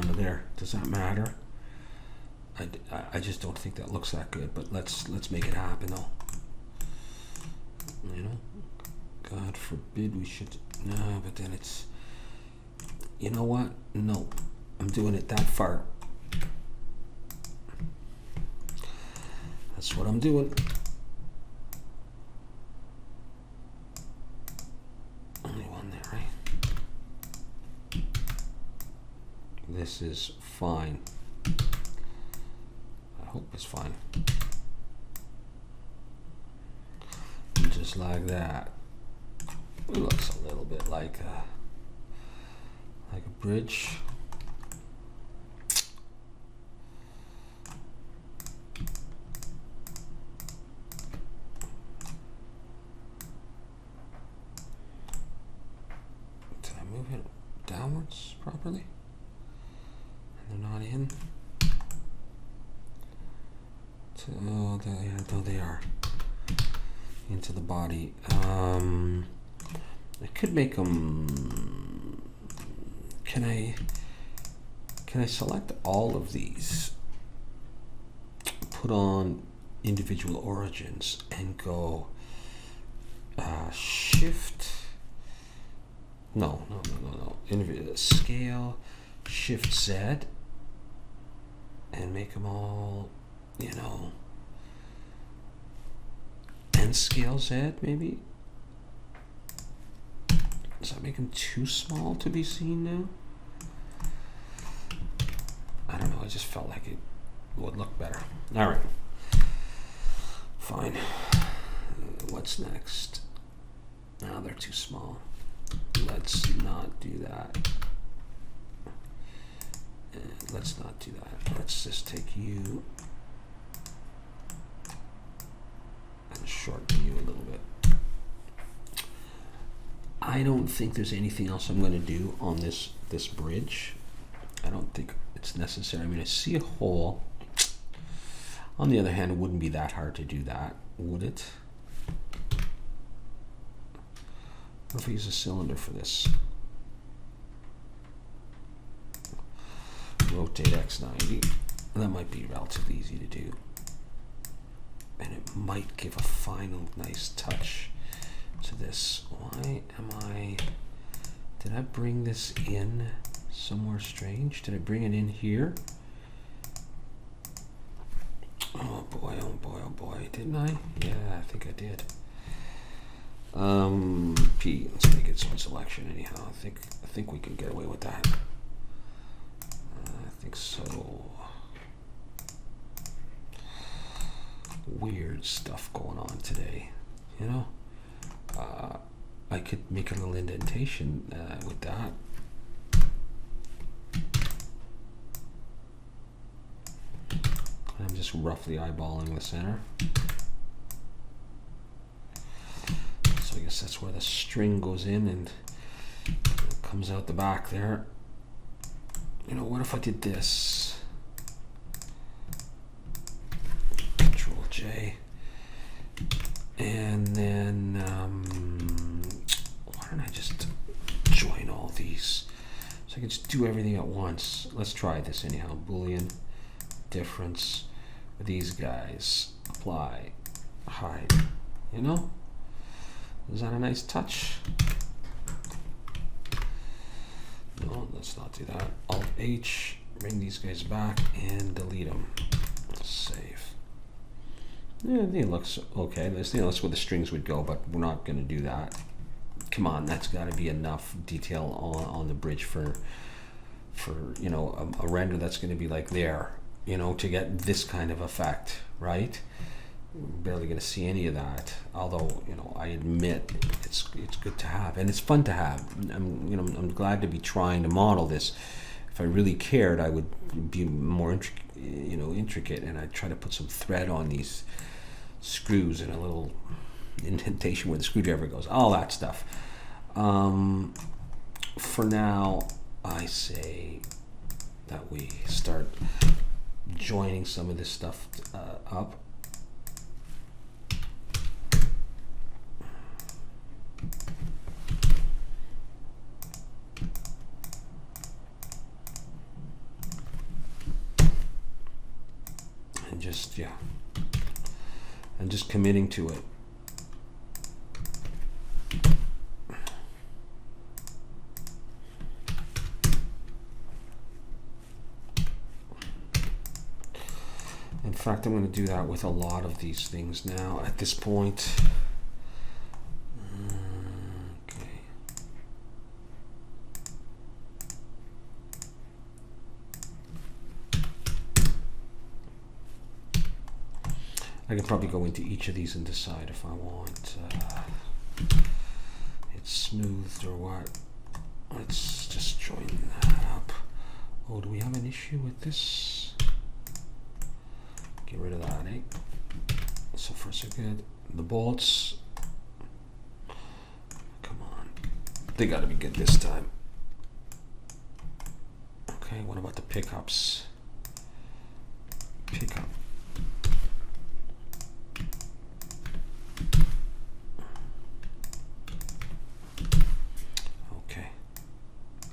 to there. Does that matter? I just don't think that looks that good, but let's make it happen though. You know, God forbid we should. No, but then it's. You know what? No, I'm doing it that far. That's what I'm doing. Only one there, right? This is fine. I hope it's fine. Just like that. It looks a little bit like a bridge. Did I move it downwards properly? And they're not in. Oh, they are into the body. I could make them. Can I select all of these, put on individual origins, and go shift? No. Scale, shift Z, and make them all, you know, and scale Z maybe. Does that make them too small to be seen now? I don't know, I just felt like it would look better. All right, fine. What's next? No, they're too small. Let's not do that. Let's not do that. Let's just take you and shorten you a little bit. I don't think there's anything else I'm going to do on this bridge. I don't think it's necessary. I mean, I see a hole. On the other hand, it wouldn't be that hard to do that, would it? What if I use a cylinder for this? Rotate X90. That might be relatively easy to do. And it might give a final nice touch to this. Why am I... Did I bring this in somewhere strange? Did I bring it in here? Oh boy, oh boy, oh boy. Didn't I? Yeah, I think I did. P. Let's make it some selection anyhow. I think we can get away with that. I think so. Weird stuff going on today, you know? I could make a little indentation with that. I'm just roughly eyeballing the center. So I guess that's where the string goes in and it comes out the back there. You know, what if I did this? Control J. And then, why don't I just join all these? So I can just do everything at once. Let's try this anyhow. Boolean difference with these guys. Apply, hide. You know? Is that a nice touch? No, let's not do that. Alt H, bring these guys back and delete them. Save. Yeah, I think it looks okay. That's where the strings would go, but we're not going to do that. Come on, that's got to be enough detail on the bridge for you know, a render that's going to be like there, you know, to get this kind of effect, right? We're barely going to see any of that. Although, you know, I admit it's good to have, and it's fun to have. I'm glad to be trying to model this. If I really cared, I would be more intricate, and I'd try to put some thread on these screws and a little indentation where the screwdriver goes, all that stuff. For now, I say that we start joining some of this stuff up. just, yeah, and just committing to it. In fact, I'm going to do that with a lot of these things now at this point. Okay. I can probably go into each of these and decide if I want it smoothed or what. Let's just join that up. Oh, do we have an issue with this? Get rid of that, eh? So far so good. The bolts, come on, they got to be good this time. Okay, what about the pickups? Pickup. Okay,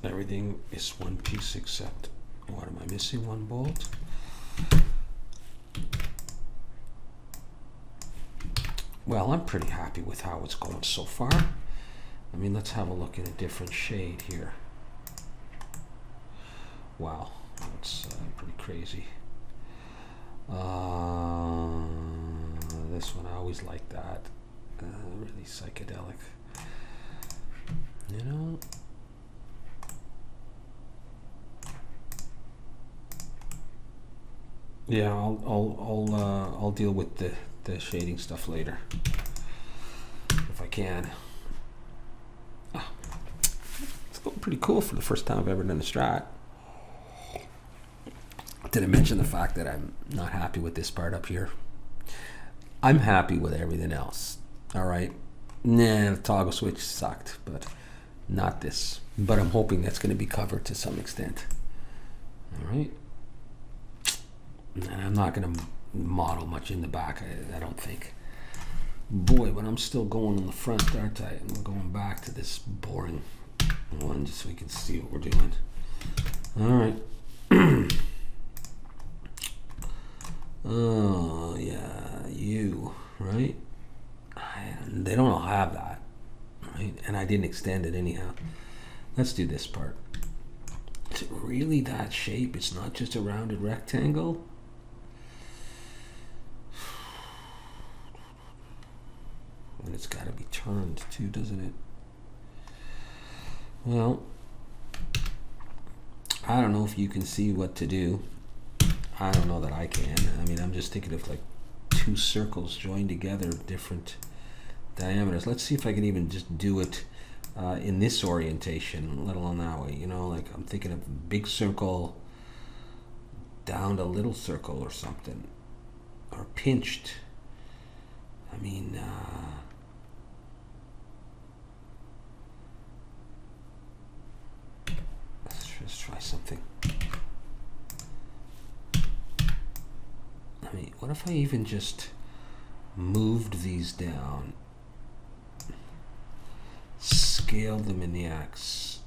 everything is one piece except, what am I missing? One bolt. Well, I'm pretty happy with how it's going so far. I mean, let's have a look at a different shade here. Wow, that's pretty crazy. This one, I always like that. Really psychedelic. You know? Yeah, I'll deal with the shading stuff later if I can. It's going pretty cool for the first time I've ever done a Strat. Did I mention the fact that I'm not happy with this part up here? I'm happy with everything else. All right. Nah, the toggle switch sucked, but not this. But I'm hoping that's going to be covered to some extent. All right. And I'm not going to model much in the back, I don't think. Boy, but I'm still going in the front, aren't I? And we're going back to this boring one just so we can see what we're doing. All right. Oh, yeah, you, right? They don't all have that, right? And I didn't extend it anyhow. Let's do this part. Is it really that shape? It's not just a rounded rectangle? And it's got to be turned too, doesn't it? Well, I don't know if you can see what to do. I don't know that I can. I mean, I'm just thinking of like two circles joined together, different diameters. Let's see if I can even just do it in this orientation, let alone that way. You know, like I'm thinking of big circle down to little circle or something, or pinched. I mean, let's try something. I mean, what if I even just moved these down, scaled them in the X?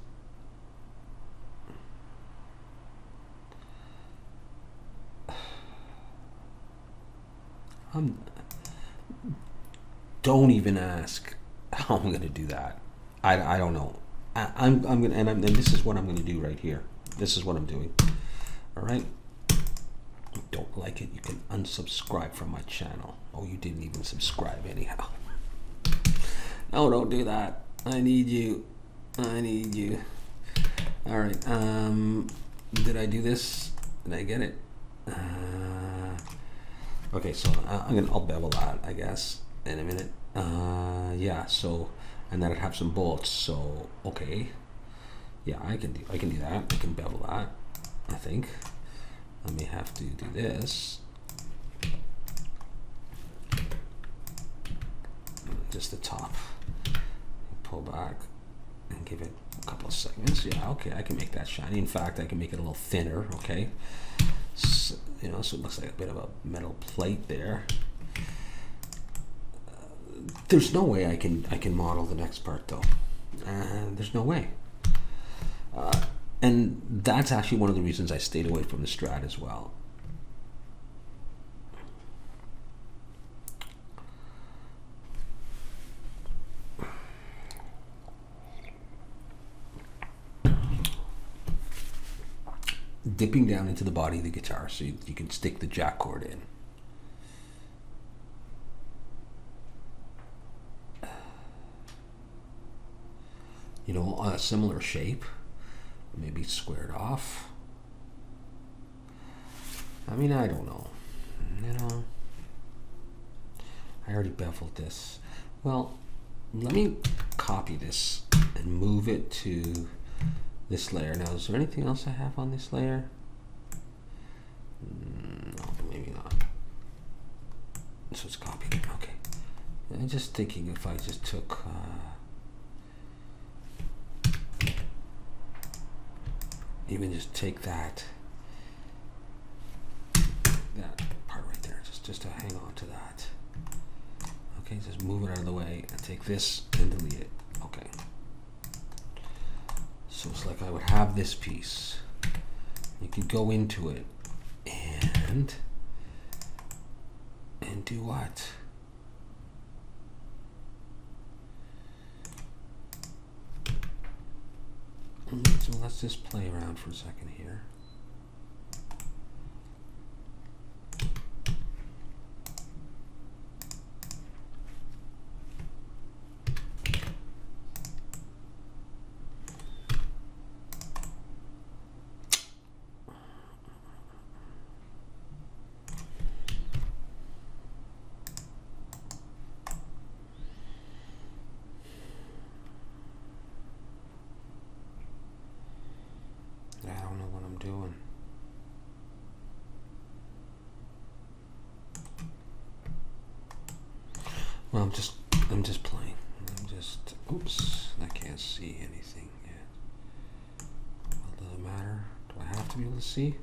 Don't even ask how I'm going to do that. I don't know. I'm going to, and this is what I'm going to do right here. This is what I'm doing. All right. Don't like it, you can unsubscribe from my channel. Oh, you didn't even subscribe anyhow. No, don't do that. I need you. I need you. All right. Did I do this? Did I get it? Okay, so I'll bevel that, I guess, in a minute. Yeah. So, and then I'd have some bolts. So, okay. Yeah, I can do that. I can bevel that, I think. I may have to do this. Just the top. Pull back and give it a couple of segments. Yeah, okay, I can make that shiny. In fact, I can make it a little thinner, okay? So, you know, so it looks like a bit of a metal plate there. There's no way I can model the next part though. There's no way. And that's actually one of the reasons I stayed away from the Strat as well. dipping down into the body of the guitar so you can stick the jack cord in. You know, on a similar shape, maybe squared off. I mean, I don't know. You know, I already beveled this. Well, let me copy this and move it to this layer. Now, is there anything else I have on this layer? No, maybe not. So it's copied. Okay. I'm just thinking if I just took even just take that part right there, just to hang on to that. Okay, just move it out of the way and take this and delete it. Okay. So it's like I would have this piece. You could go into it and do what? So let's just play around for a second here. I don't know what I'm doing. Well, I'm just playing. Oops, I can't see anything yet. Well, does it matter? Do I have to be able to see?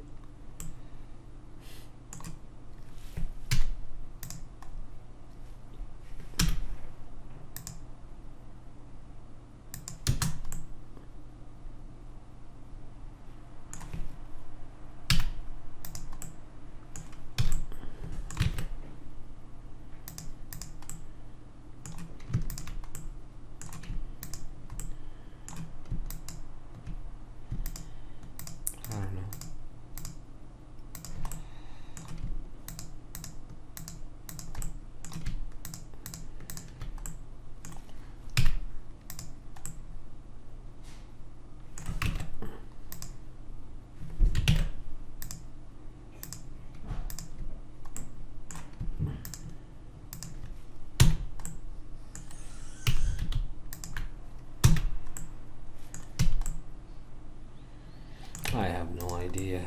I have no idea.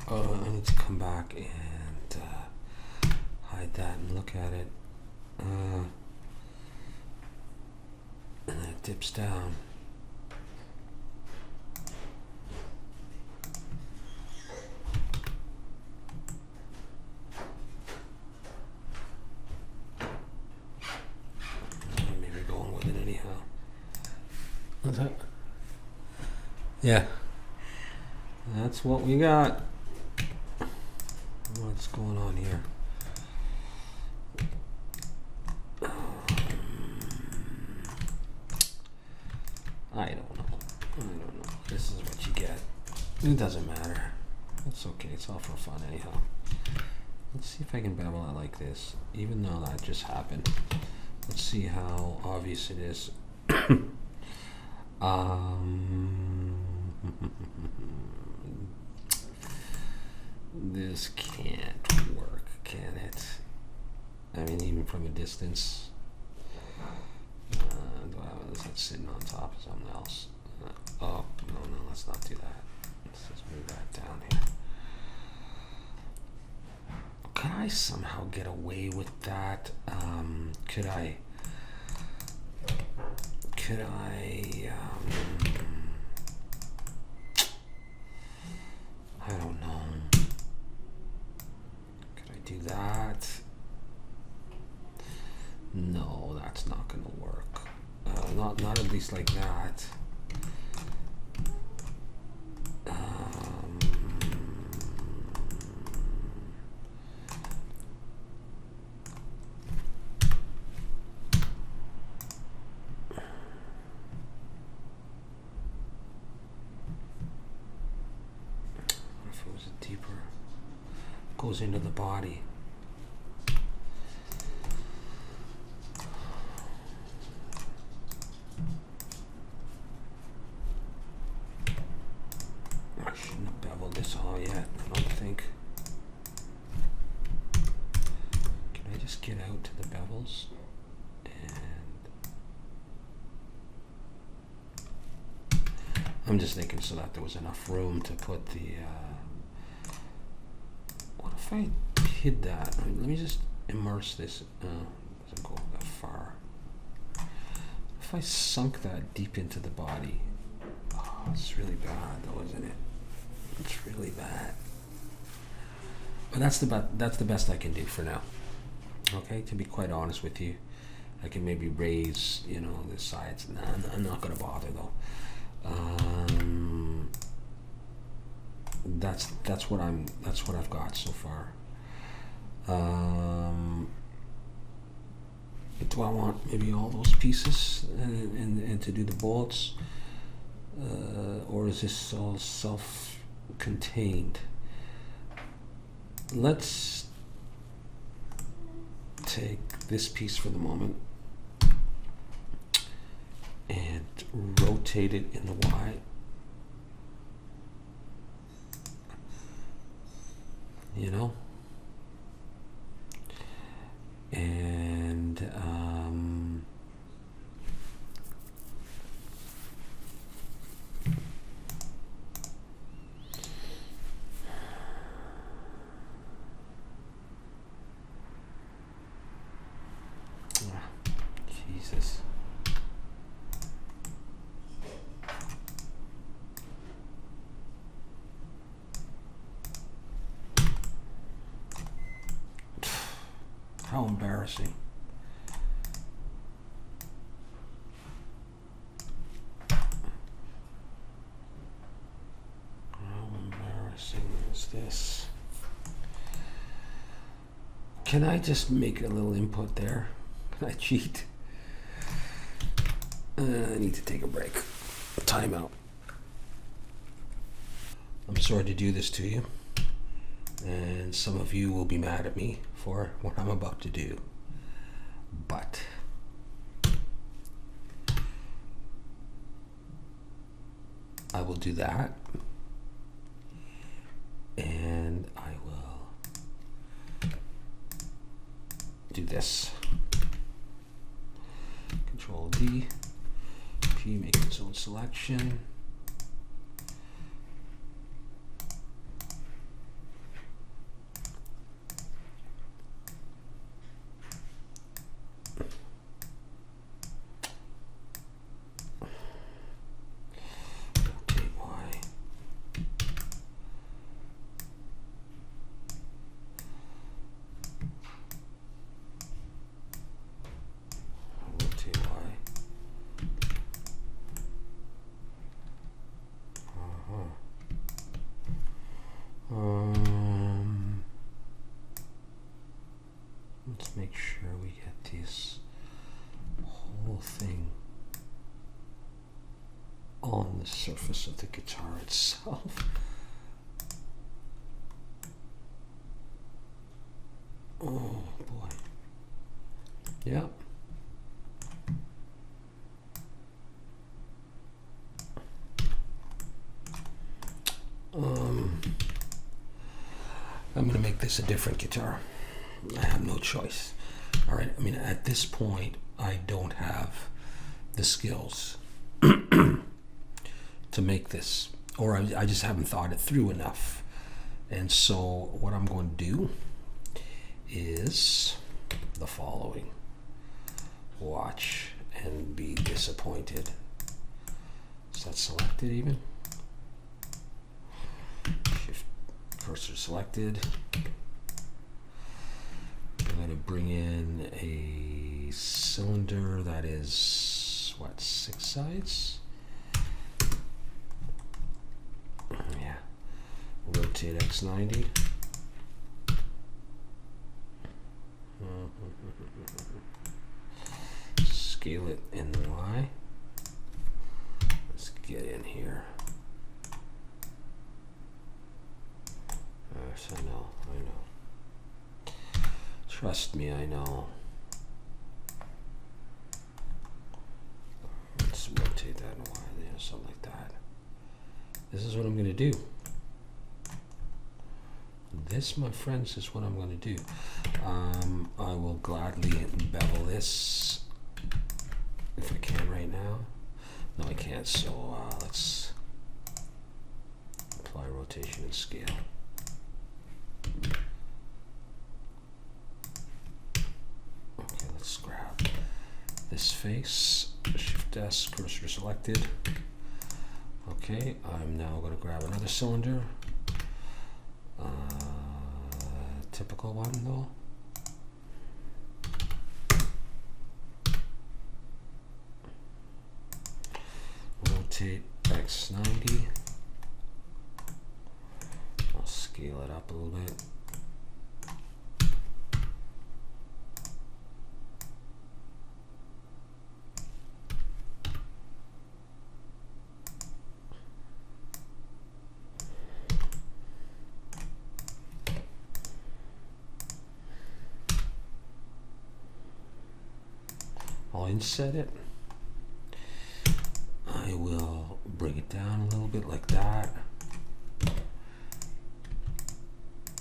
I need to come back and hide that and look at it. And then it dips down. Maybe going with it anyhow. What's that? Yeah, that's what we got. What's going on here? I don't know. This is what you get. It doesn't matter. It's okay. It's all for fun anyhow. Let's see if I can bevel it like this, even though that just happened. Let's see how obvious it is. This can't work, can it? I mean, even from a distance. Is that sitting on top of something else? Oh, no, let's not do that. Let's just move that down here. Can I somehow get away with that? Could I I don't know. Could I do that? No, that's not gonna work. Not at least like that. goes into the body. I shouldn't have beveled this all yet, I don't think. Can I just get out to the bevels? I'm just thinking so that there was enough room to put the, what if I hid that? Let me just immerse this, doesn't go that far. If I sunk that deep into the body, oh, it's really bad though, isn't it? It's really bad. But that's the best I can do for now. Okay, to be quite honest with you, I can maybe raise, you know, the sides. Nah, I'm not gonna bother though. That's what I've got so far. Do I want maybe all those pieces and to do the bolts, or is this all self-contained? Let's take this piece for the moment and rotate it in the Y. You know? And Jesus. How embarrassing. How embarrassing is this? Can I just make a little input there? Can I cheat? I need to take a break. A timeout. I'm sorry to do this to you. And some of you will be mad at me for what I'm about to do. But I will do that. And I will do this. Control D. P, make its own selection. Let's make sure we get this whole thing on the surface of the guitar itself. Oh boy. Yeah. I'm going to make this a different guitar. I have no choice. All right. I mean, at this point, I don't have the skills to make this, or I just haven't thought it through enough. And so what I'm going to do is the following. Watch and be disappointed. Is that selected even? Shift cursor selected. I'm going to bring in a cylinder that is, what, 6 sides? Yeah. Rotate X90. Scale it in the Y. Let's get in here. Yes, I know. Trust me, I know. Let's rotate that in a while, yeah, something like that. This is what I'm going to do. This, my friends, is what I'm going to do. I will gladly bevel this if I can right now. No, I can't, so let's apply rotation and scale. Okay, let's grab this face, Shift S, cursor selected. Okay, I'm now going to grab another cylinder. Typical one though. Rotate X90. I'll scale it up a little bit. I'll inset it. I will bring it down a little bit like that.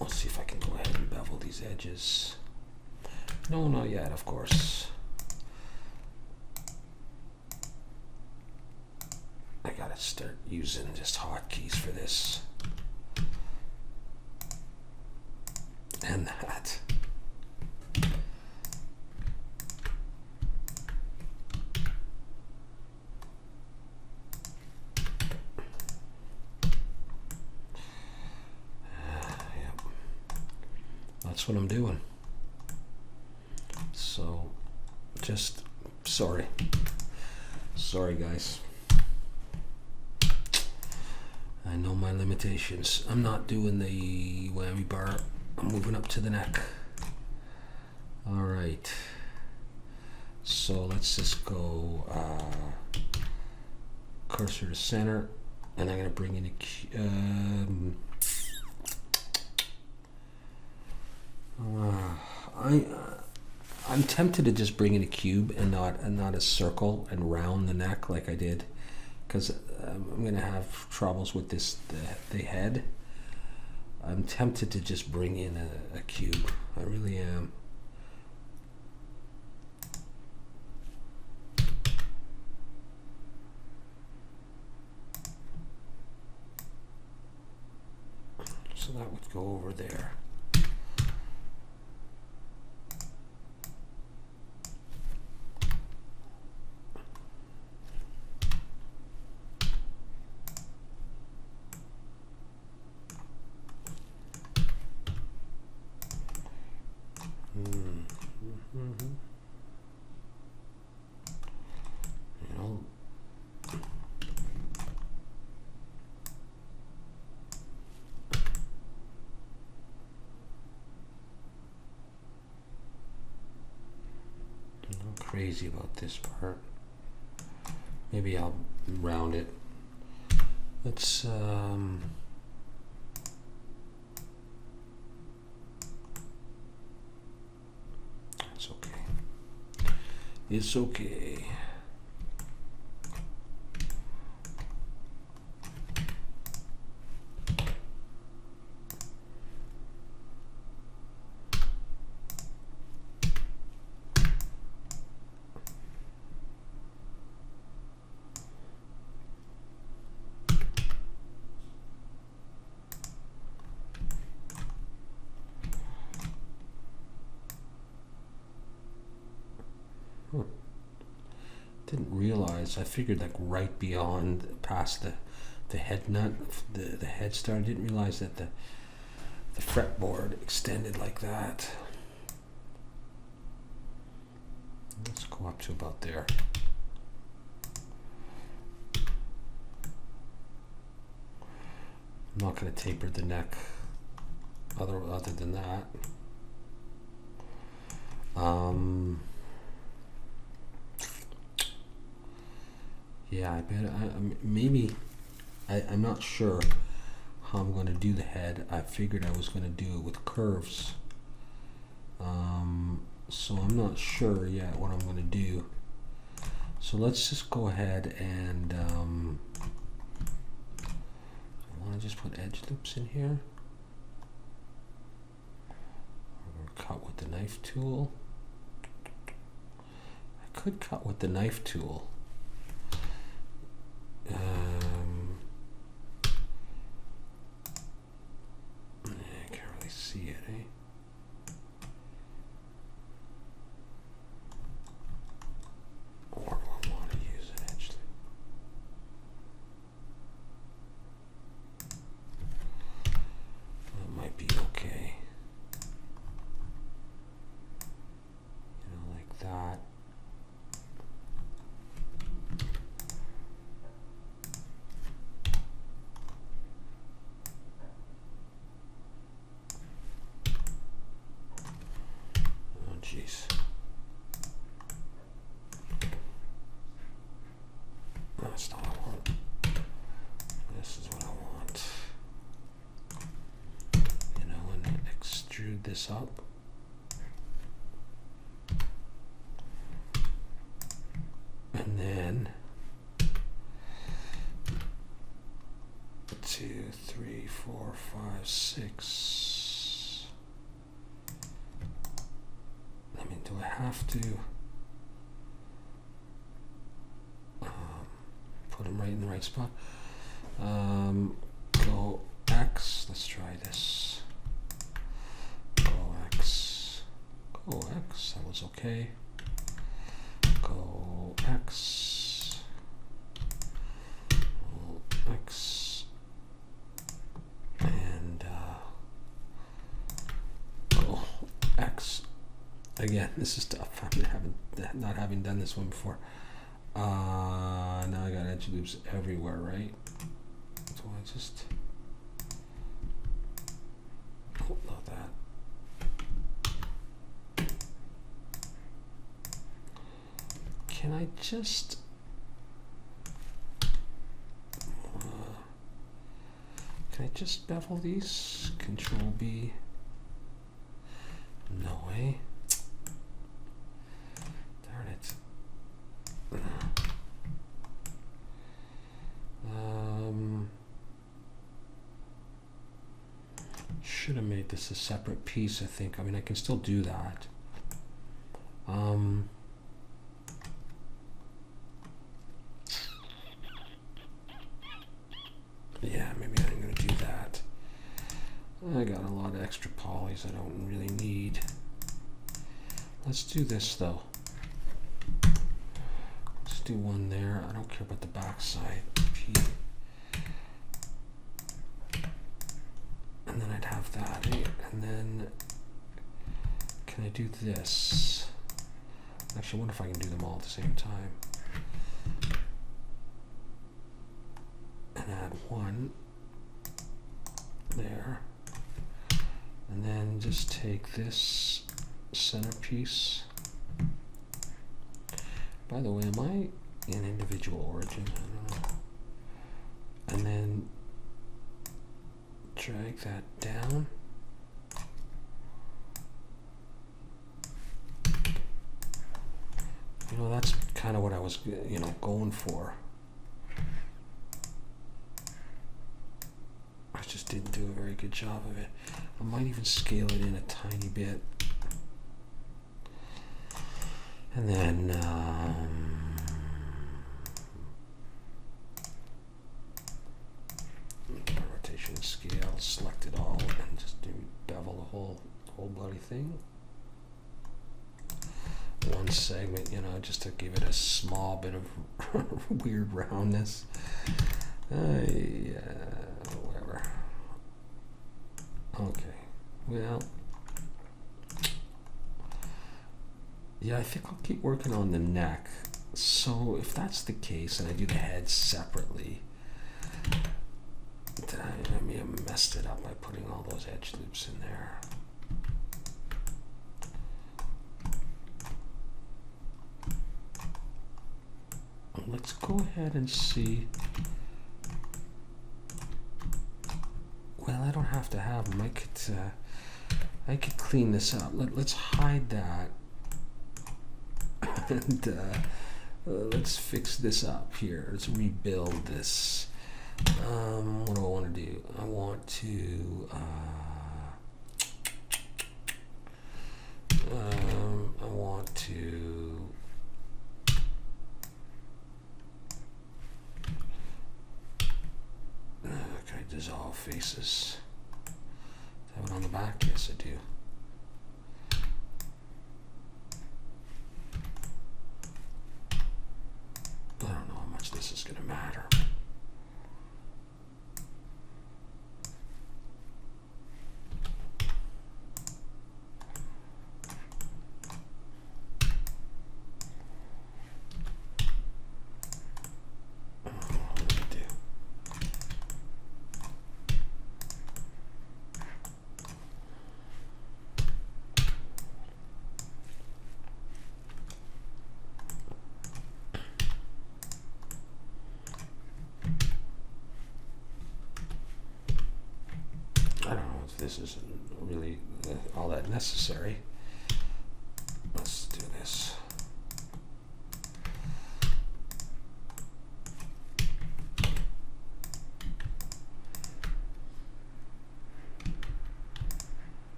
I'll see if I can go ahead and bevel these edges. No, not yet, of course. I gotta start using just hotkeys for this. And that. That's what I'm doing. So, just sorry guys. I know my limitations. I'm not doing the whammy bar. I'm moving up to the neck. All right. So let's just go cursor to center, and I'm gonna bring in a I'm tempted to just bring in a cube and not a circle and round the neck like I did, because I'm gonna have troubles with this the head. I'm tempted to just bring in a cube. I really am. So that would go over there. Crazy about this part. Maybe I'll round it. Let's it's okay. It's okay. Didn't realize, I figured like right beyond, past the head nut, the head star. I didn't realize that the fretboard extended like that. Let's go up to about there. I'm not going to taper the neck other than that. Yeah, I bet maybe I'm not sure how I'm going to do the head. I figured I was going to do it with curves So I'm not sure yet what I'm going to do. So let's just go ahead and I want to just put edge loops in here. We're going to cut with the knife tool. I could cut with the knife tool. I can't really see it, eh? Or do I want to use an edge loop? That might be okay. You know, like that. Oh, jeez. That's not what I want. This is what I want. You know, and extrude this up. And then 2, 3, 4, 5, 6. I mean, do I have to put them right in the right spot? Go X. Let's try this. Go X. Go X. That was okay. Go X. Go X. And go X. Again, this is tough. Not having done this one before. Now I got edge loops everywhere, right? So I just, oh, not that. Can I just, bevel these? Control B. No way. Darn it. Should have made this a separate piece, I think. I mean, I can still do that. Yeah, maybe I'm going to do that. I got a lot of extra polys I don't really need. Let's do this, though. Let's do one there. I don't care about the back side. P. And then I'd have that, eh? And then can I do this? Actually, I wonder if I can do them all at the same time. And add one there. And then just take this centerpiece. By the way, am I in individual origin? I don't know. And then drag that down. You know, that's kind of what I was, going for. I just didn't do a very good job of it. I might even scale it in a tiny bit. And then rotation and scale, select it all, and just do bevel the whole bloody thing. One segment, just to give it a small bit of weird roundness. Yeah, whatever. Okay, well, yeah, I think I'll keep working on the neck. So if that's the case, and I do the head separately, then I may have messed it up by putting all those edge loops in there. Let's go ahead and see. Well, I don't have to have them. I I could clean this up. Let's hide that. And let's fix this up here. Let's rebuild this. What do I want to do? I want to can I dissolve faces? Have it on the back? Yes, I do. I don't know how much this is going to matter. This isn't really all that necessary. Let's do this.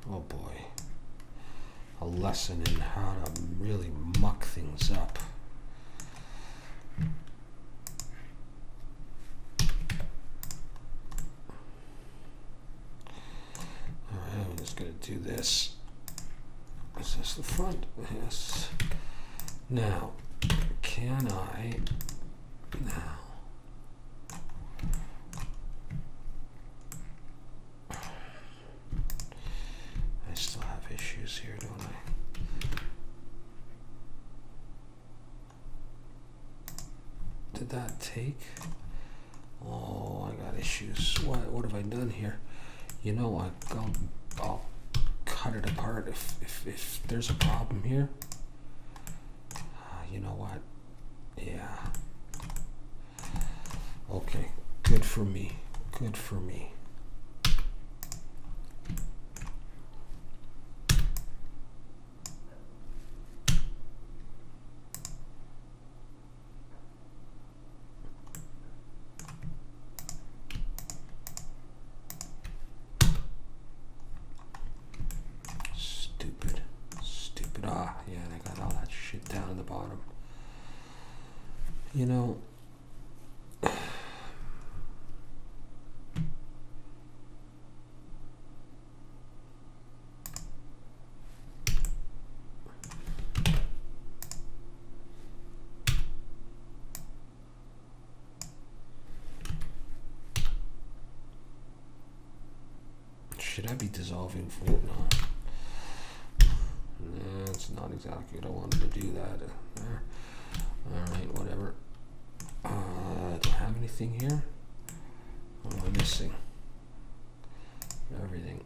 Oh boy, a lesson in how to really muck things up. Alright, I'm just going to do this. Is this the front? Yes. Now, can I... Now... issues here, don't I? Did that take? Oh, I got issues. What have I done here? You know, I'll cut it apart if there's a problem here. You know what? Yeah. Okay. Good for me. Good for me. Yeah, and I got all that shit down in the bottom. You know, should I be dissolving fluid? No. That's not exactly what I wanted to do that. Alright, whatever. Do I have anything here? What am I missing? Everything.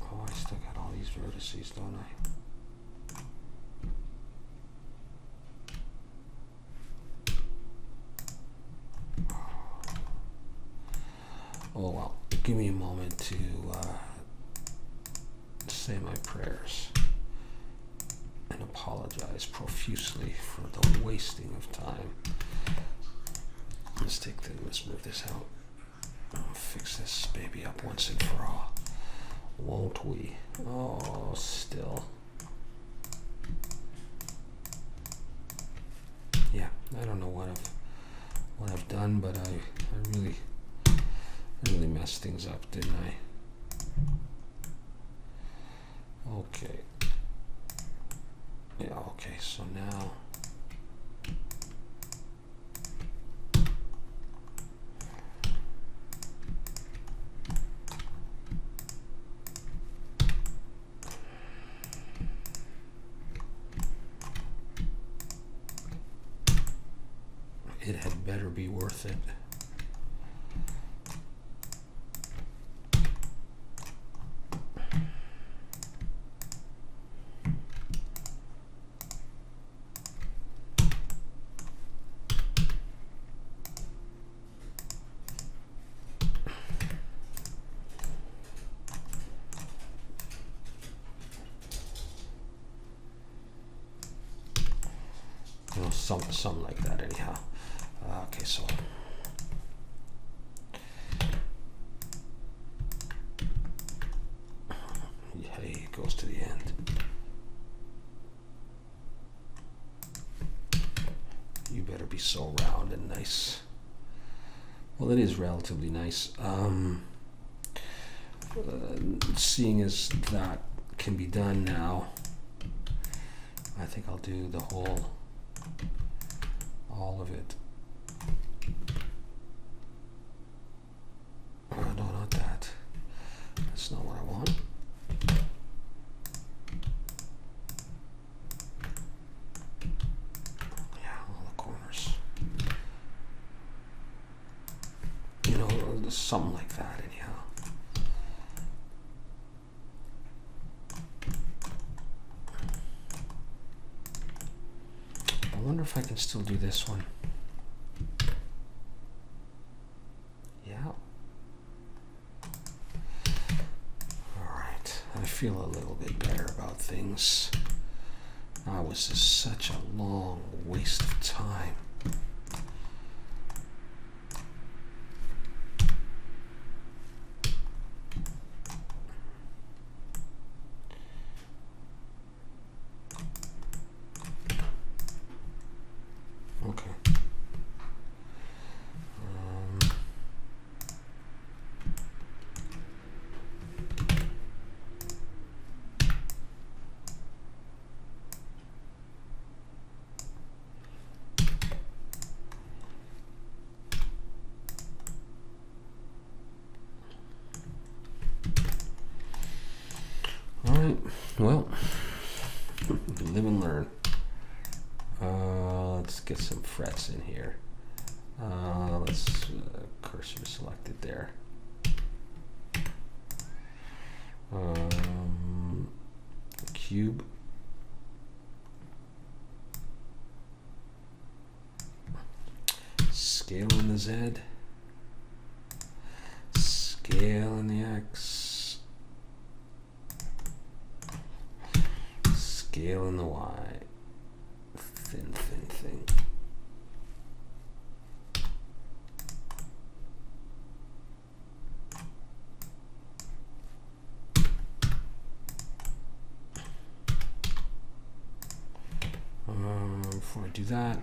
Oh, I still got all these vertices, don't I? Oh well, give me a moment to say my prayers and apologize profusely for the wasting of time. Let's move this out. I'll fix this baby up once and for all. Won't we? Oh, still. Yeah, I don't know what I've done, but I really messed things up, didn't I? Okay. Yeah, okay, so now had better be worth it. You know, something like that anyhow. Okay, so yeah, it goes to the end. You better be so round and nice. Well, it is relatively nice. Seeing as that can be done now, I think I'll do the whole, all of it. Oh, no, not that. That's not what I want. Yeah, all the corners. You know, something like that anyhow. I wonder if I can still do this one. Yeah. All right. I feel a little bit better about things. That was just such a long waste of time. Okay. All right. Well, live and learn. Let's get some frets in here. Let's cursor selected there. Cube. Scale in the Z. Scale in the X. Scale in the Y. Thin, thin, thin. Before I do that,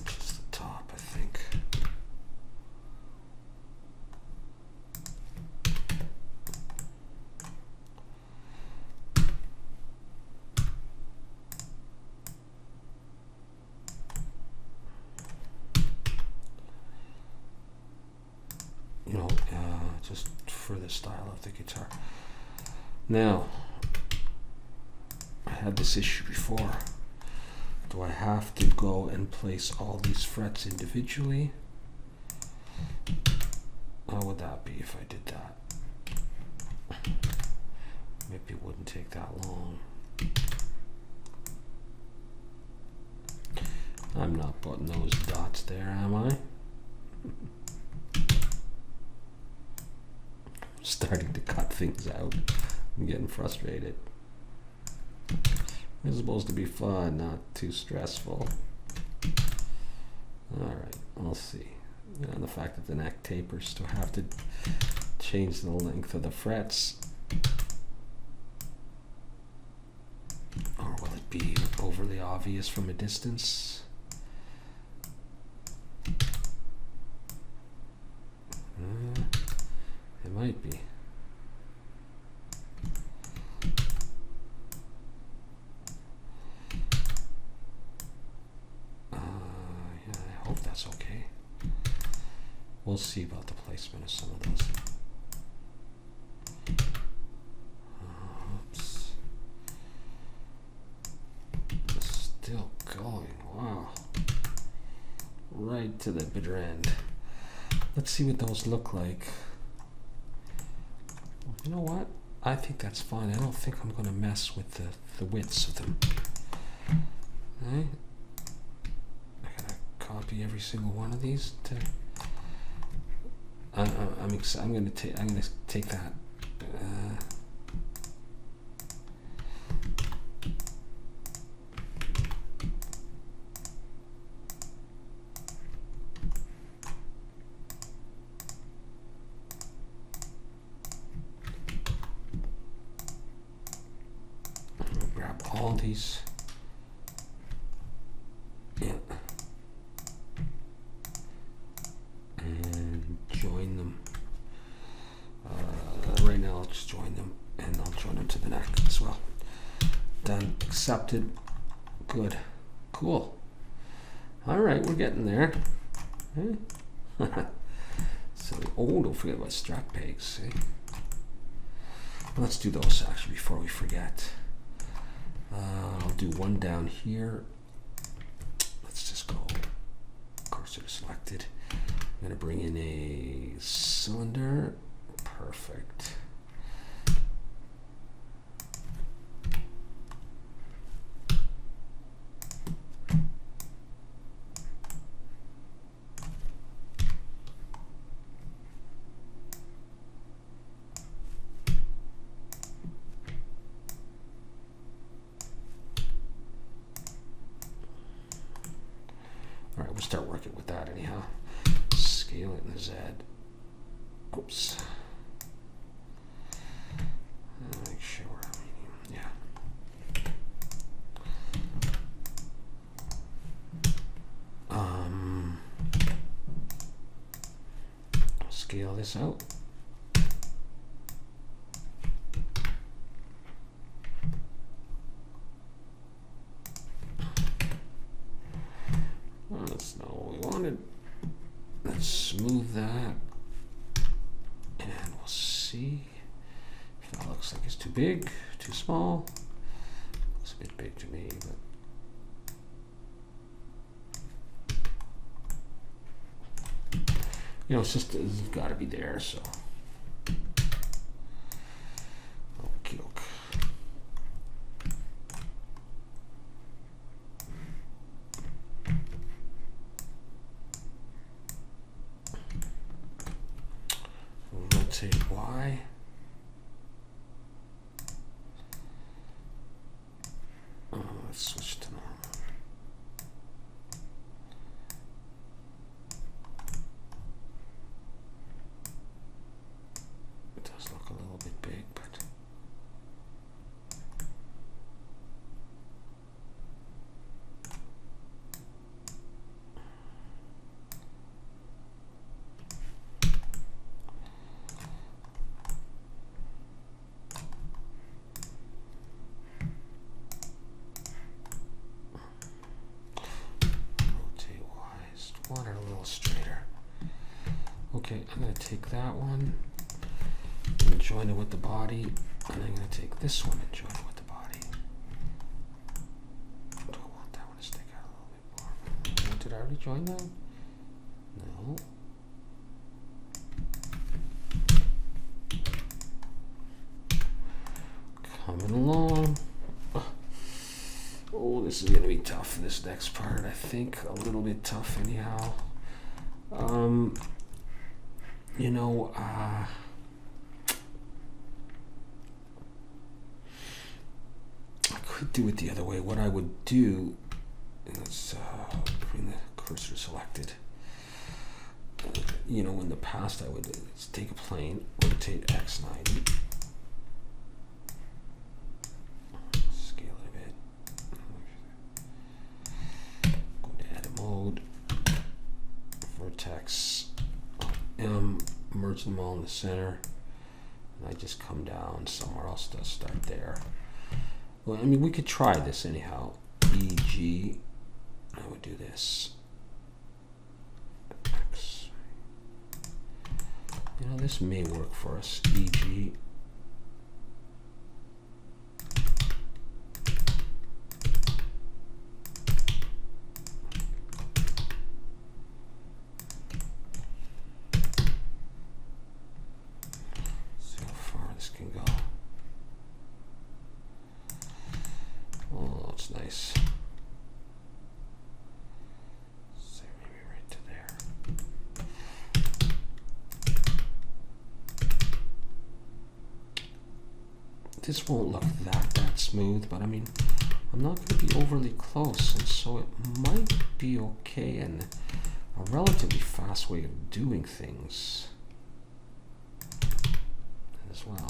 just the top, I think. You know, just for the style of the guitar. Now, I had this issue before. Do I have to go and place all these frets individually? How would that be if I did that? Maybe it wouldn't take that long. I'm not putting those dots there, am I? Starting to cut things out. I'm getting frustrated. It's supposed to be fun, not too stressful. Alright, we'll see. You know, the fact that the neck tapers to have to change the length of the frets. Or will it be overly obvious from a distance? It might be. Yeah, I hope that's okay. We'll see about the placement of some of those. Oops. right to the bitter end. Let's see what those look like. You know what? I think that's fine. I don't think I'm going to mess with the widths of them. Okay. I gotta copy every single one of these to. I'm gonna take that. Grab all these. Yeah. And join them. Right now I'll just join them, and I'll join them to the neck as well. Done. Accepted. Good. Cool. All right, we're getting there. Okay. So, don't forget about strap pegs. See? Let's do those actually before we forget. I'll do one down here. Let's just go cursor selected. I'm going to bring in a cylinder. Perfect. All right, we'll start working with that anyhow. Scale it in the Z. Oops. Make sure I'm medium. Yeah. Scale this out. That's not what we wanted. Let's smooth that, and we'll see if that looks like it's too big, too small. Looks a bit big to me, but you know, it's got to be there. So, okay. Rotate Y. Let's switch to normal. It does look a little bit big, but want it a little straighter. Okay, I'm going to take that one and join it with the body, and I'm going to take this one and join it with the body. Do I want that one to stick out a little bit more? Did I already join that? No. Coming along. Oh, this is going to be tough, this next part. I think a little bit tough anyhow. You know, I could do it the other way. What I would do is bring the cursor selected. You know, in the past I would take a plane, rotate X90. Mode, vertex, M, merge them all in the center, and I just come down somewhere else to start there. Well, I mean, we could try this anyhow. E-G, I would do this. X. You know, this may work for us. E-G. this won't look that smooth, but I mean, I'm not going to be overly close, and so it might be okay and a relatively fast way of doing things as well.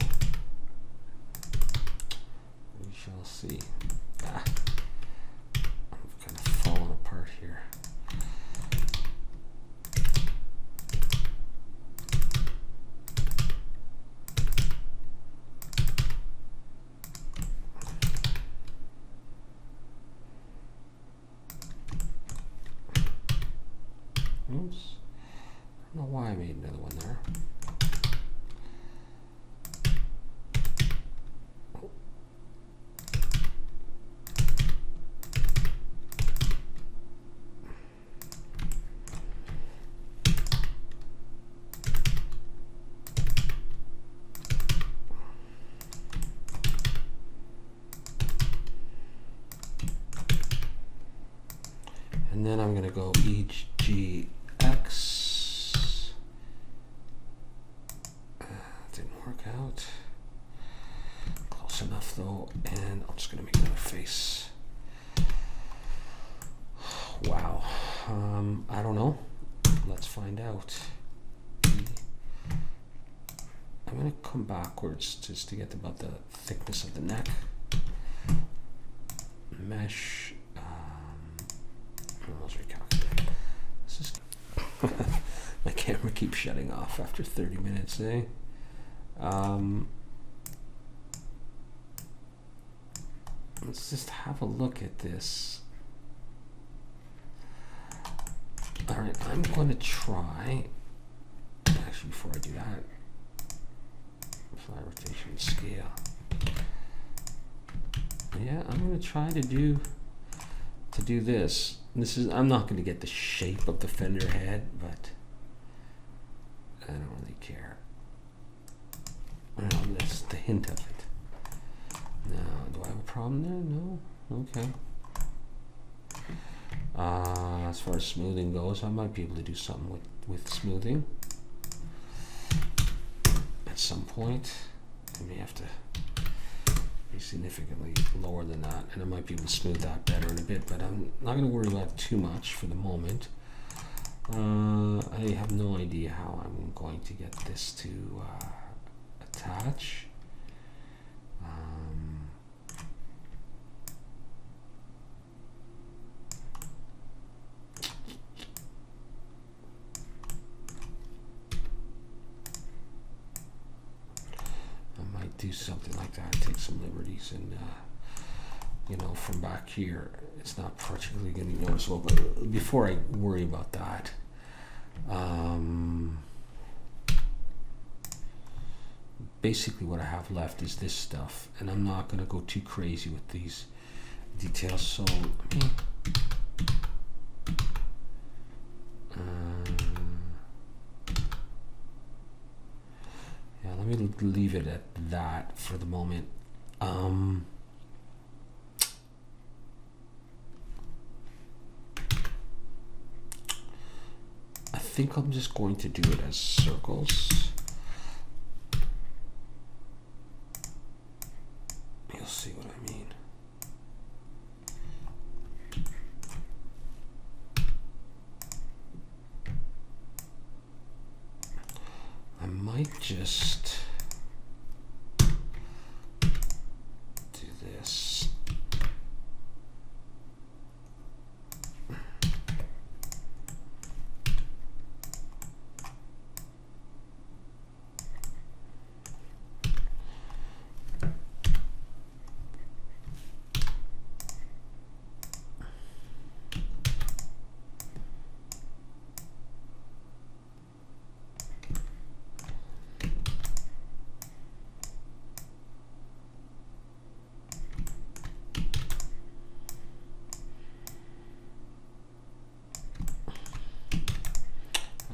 We shall see. I'm kind of falling apart here. Oops. I don't know why I made another one there. And then I'm going to go EGX. Didn't work out. Close enough though. And I'm just going to make another face. Wow. I don't know. Let's find out. I'm going to come backwards just to get about the thickness of the neck. Mesh. This is my camera keeps shutting off after 30 minutes, eh? Let's just have a look at this. All right, I'm going to try. Actually, before I do that, fly rotation scale. Yeah, I'm going to try to do this. This is, I'm not going to get the shape of the Fender head, but I don't really care. Well, that's the hint of it. Now, do I have a problem there? No? Okay. As far as smoothing goes, I might be able to do something with smoothing at some point. I may have to be significantly lower than that, and I might be able to smooth that better in a bit, but I'm not going to worry about it too much for the moment. I have no idea how I'm going to get this to attach. Do something like that, take some liberties, and you know, from back here it's not particularly going to be noticeable, but before I worry about that, basically what I have left is this stuff, and I'm not going to go too crazy with these details, so I mean, let me leave it at that for the moment. I think I'm just going to do it as circles. You'll see what I mean. I might just do this.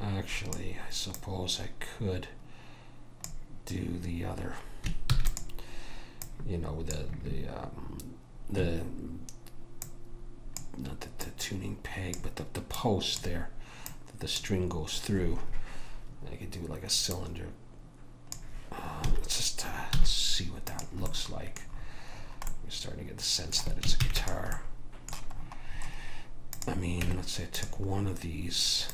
Actually, I suppose I could do the other, you know, the not the tuning peg, but the post there that the string goes through. I could do like a cylinder Let's just see what that looks like. I'm starting to get the sense that it's a guitar. I mean, let's say I took one of these.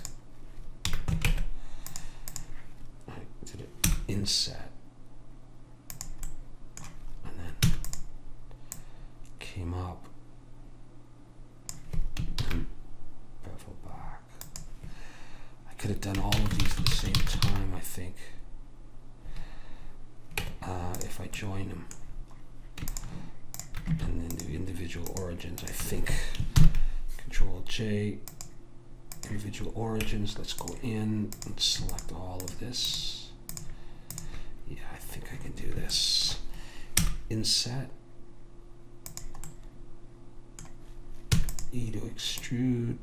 I did it inset. And then came up and bevel back. I could have done all of these at the same time, I think. If I join them. And then do individual origins, I think. Control J, individual origins. Let's go in and select all of this. Yeah, I think I can do this. Inset. E to extrude.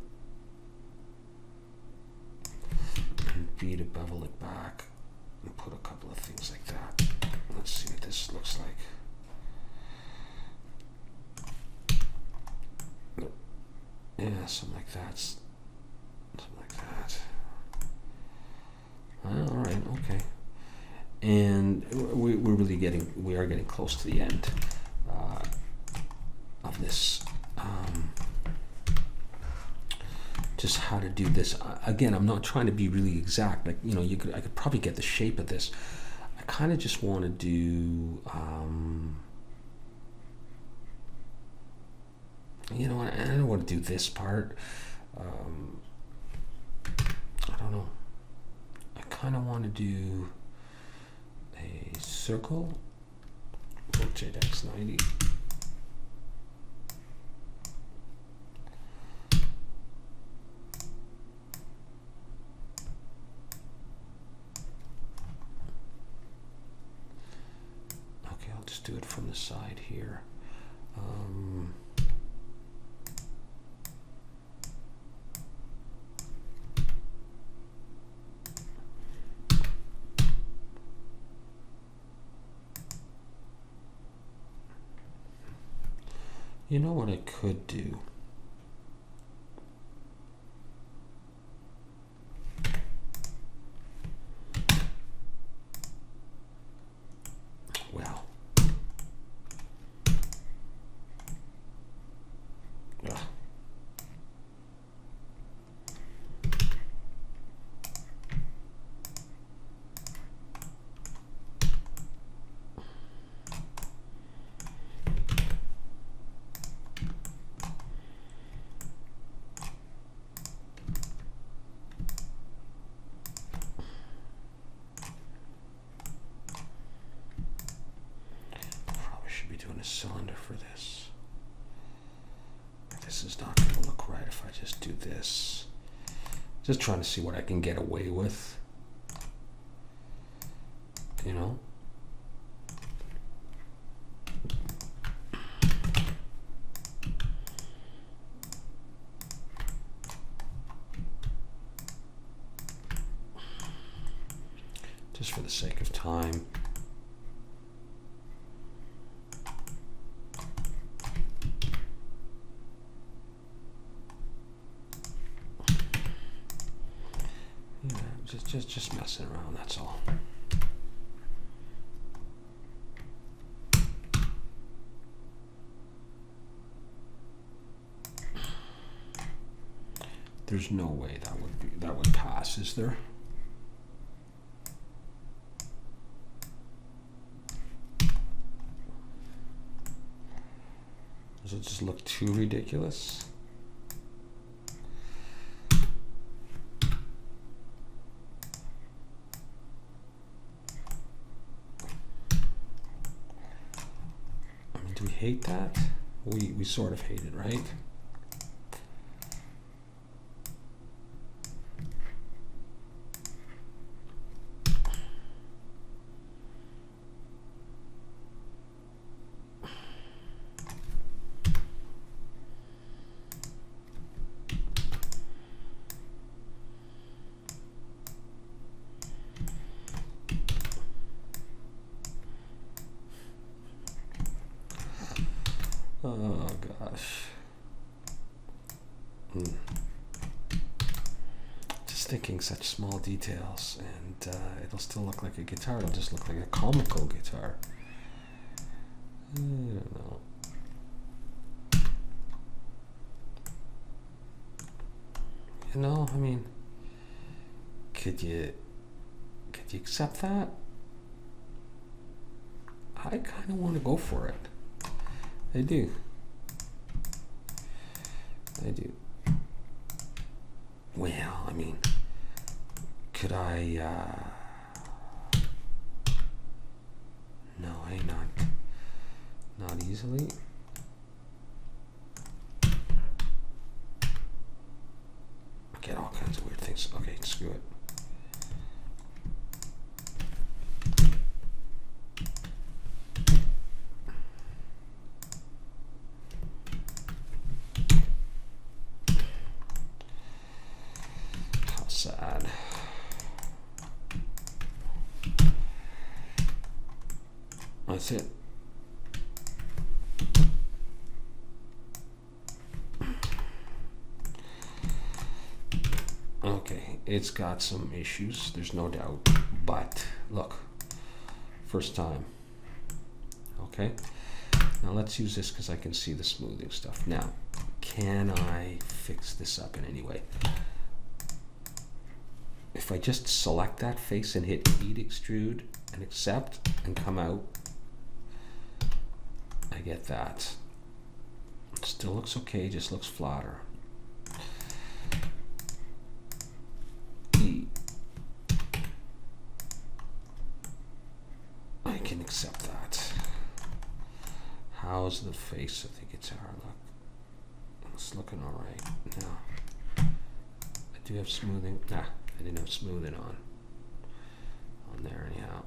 And B to bevel it back. And put a couple of things like that. Let's see what this looks like. Yeah, something like that. Something like that. All right, okay. And we are getting close to the end of this. Just how to do this. Again, I'm not trying to be really exact. Like, you know, I could probably get the shape of this. I kind of just want to do. You know, I don't want to do this part. I don't know. I kind of want to do a circle. JX 90. Okay, I'll just do it from the side here. You know what I could do? Well, doing a cylinder for this. This is not going to look right if I just do this. Just trying to see what I can get away with. You know? Just for the sake of time. Just messing around, that's all. There's no way that would pass, is there? Does it just look too ridiculous? Do we hate that? We sort of hate it, right? Oh gosh. Just just thinking such small details, and it'll still look like a guitar. It'll just look like a comical guitar. I don't know. You know, I mean, could you accept that? I kind of want to go for it. I do. Well, I mean, could I, no, not easily. I get all kinds of weird things. Okay, screw it. Sad. That's it. Okay, it's got some issues, there's no doubt, but look, first time. Okay, now let's use this because I can see the smoothing stuff. Now, can I fix this up in any way? If I just select that face and hit heat extrude and accept and come out, I get that. It still looks okay, just looks flatter. E. I can accept that. How's the face of the guitar look? It's looking all right. Now, I do have smoothing. Nah. I didn't have smoothing on there anyhow.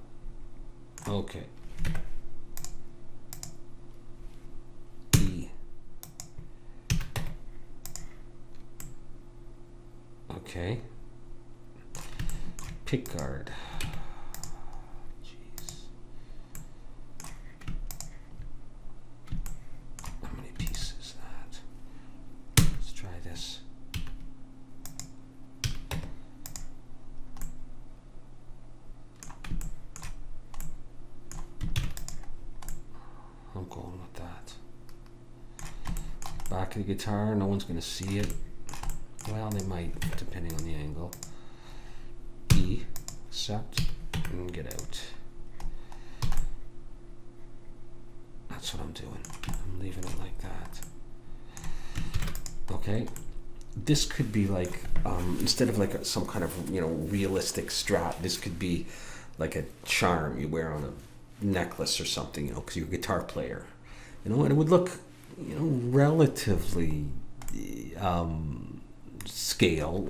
Okay. E. Okay. Pickguard. Jeez. How many pieces is that? Let's try this. I'm going with that. Back of the guitar, no one's going to see it. Well, they might, depending on the angle. E, accept, and get out. That's what I'm doing. I'm leaving it like that. Okay. This could be like, instead of like some kind of, realistic Strat, this could be like a charm you wear on a necklace or something, because you're a guitar player, and it would look, relatively scale,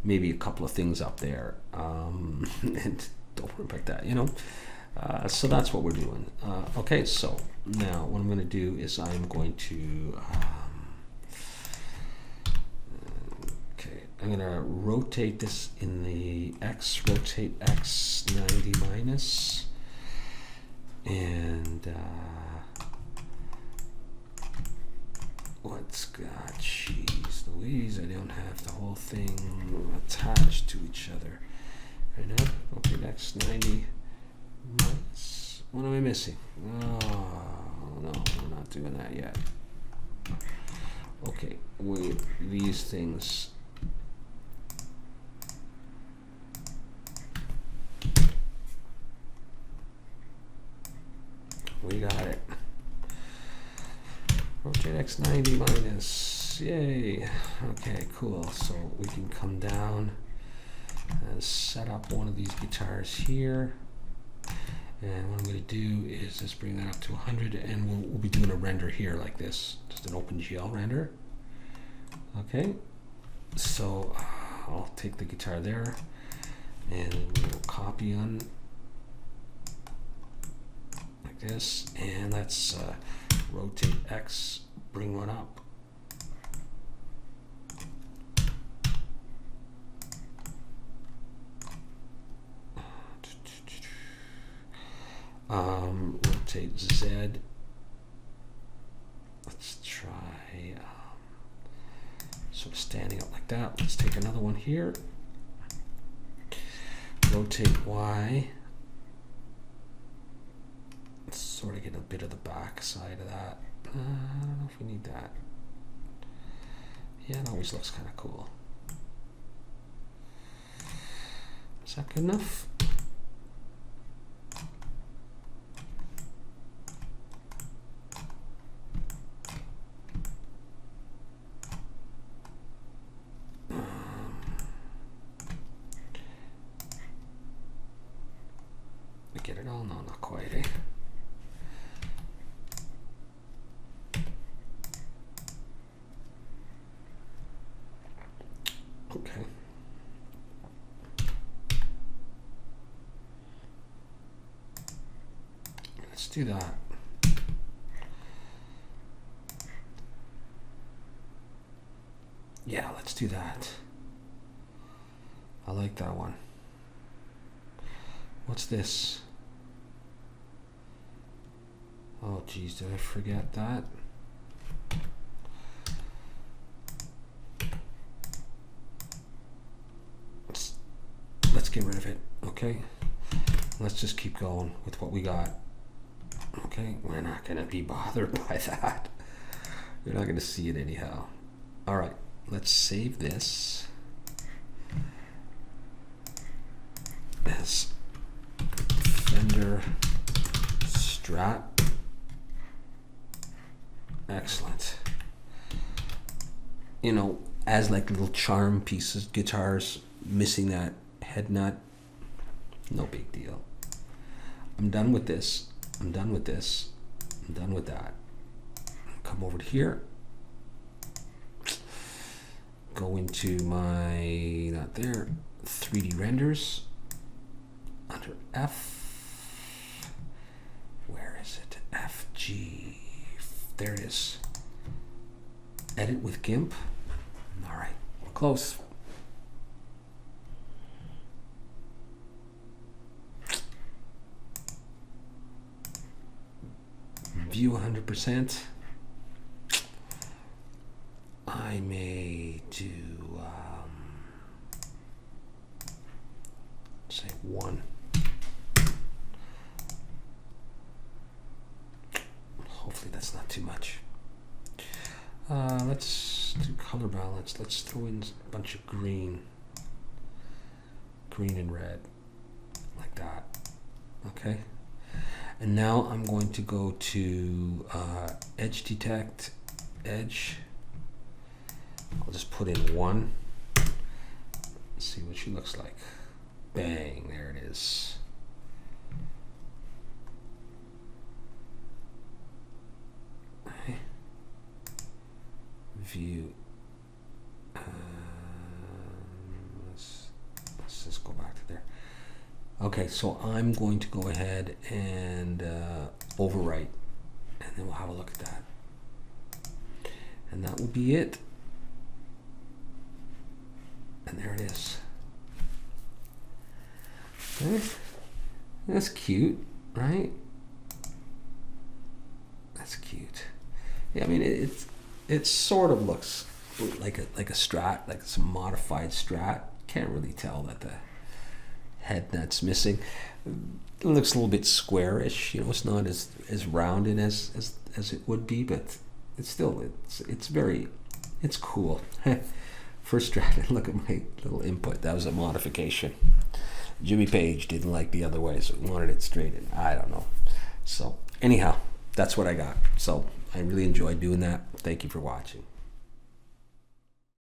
maybe a couple of things up there, and don't worry about that, so that's what we're doing. Okay, so now what I'm going to do is I'm going to I'm going to rotate this in the X, rotate X 90 minus. And what's got, jeez Louise, I don't have the whole thing attached to each other right now. Okay, next 90 minus. What am I missing? Oh no, we're not doing that yet. Okay, with these things. We got it. Rotate X 90 minus. Yay. Okay, cool. So we can come down and set up one of these guitars here. And what I'm going to do is just bring that up to 100, and we'll be doing a render here like this. Just an OpenGL render. Okay. So I'll take the guitar there and we'll copy on this, and let's rotate X, bring one up. Rotate Z. Let's try sort of standing up like that. Let's take another one here rotate Y. Sort of get a bit of the back side of that. I don't know if we need that. Yeah, it always looks kind of cool. Is that good enough? Get it all? No, not quite, eh? Okay. Let's do that. Yeah, let's do that. I like that one. What's this? Oh geez, did I forget that? Let's get rid of it, okay? Let's just keep going with what we got. Okay, we're not gonna be bothered by that. You're not gonna see it anyhow. All right, let's save this as Fender Strat. Excellent. You know, as like little charm pieces, guitars missing that head nut, no big deal. I'm done with this. I'm done with this. I'm done with that. Come over to here. Go into my, not there, 3D renders. Under F. Where is it? FG. There it is. Edit with GIMP. All right, close. View 100%. I may do, say 1. Hopefully that's not too much. Let's do color balance. Let's throw in a bunch of green. Green and red. Like that. Okay. And now I'm going to go to edge detect, edge. I'll just put in 1. See what she looks like. Bang, there it is. Okay. View. Let's just go back to there. Okay, so I'm going to go ahead and overwrite, and then we'll have a look at that. And that will be it. And there it is. Okay. That's cute, right? That's cute. Yeah, I mean it sort of looks like a Strat, like some modified Strat. Can't really tell that the head nut's missing. It looks a little bit squarish, you know. It's not as rounded as it would be, but it's still it's cool. First Strat, look at my little input. That was a modification. Jimmy Page didn't like the other way, so he wanted it straightened. I don't know. So anyhow, that's what I got. So I really enjoyed doing that. Thank you for watching.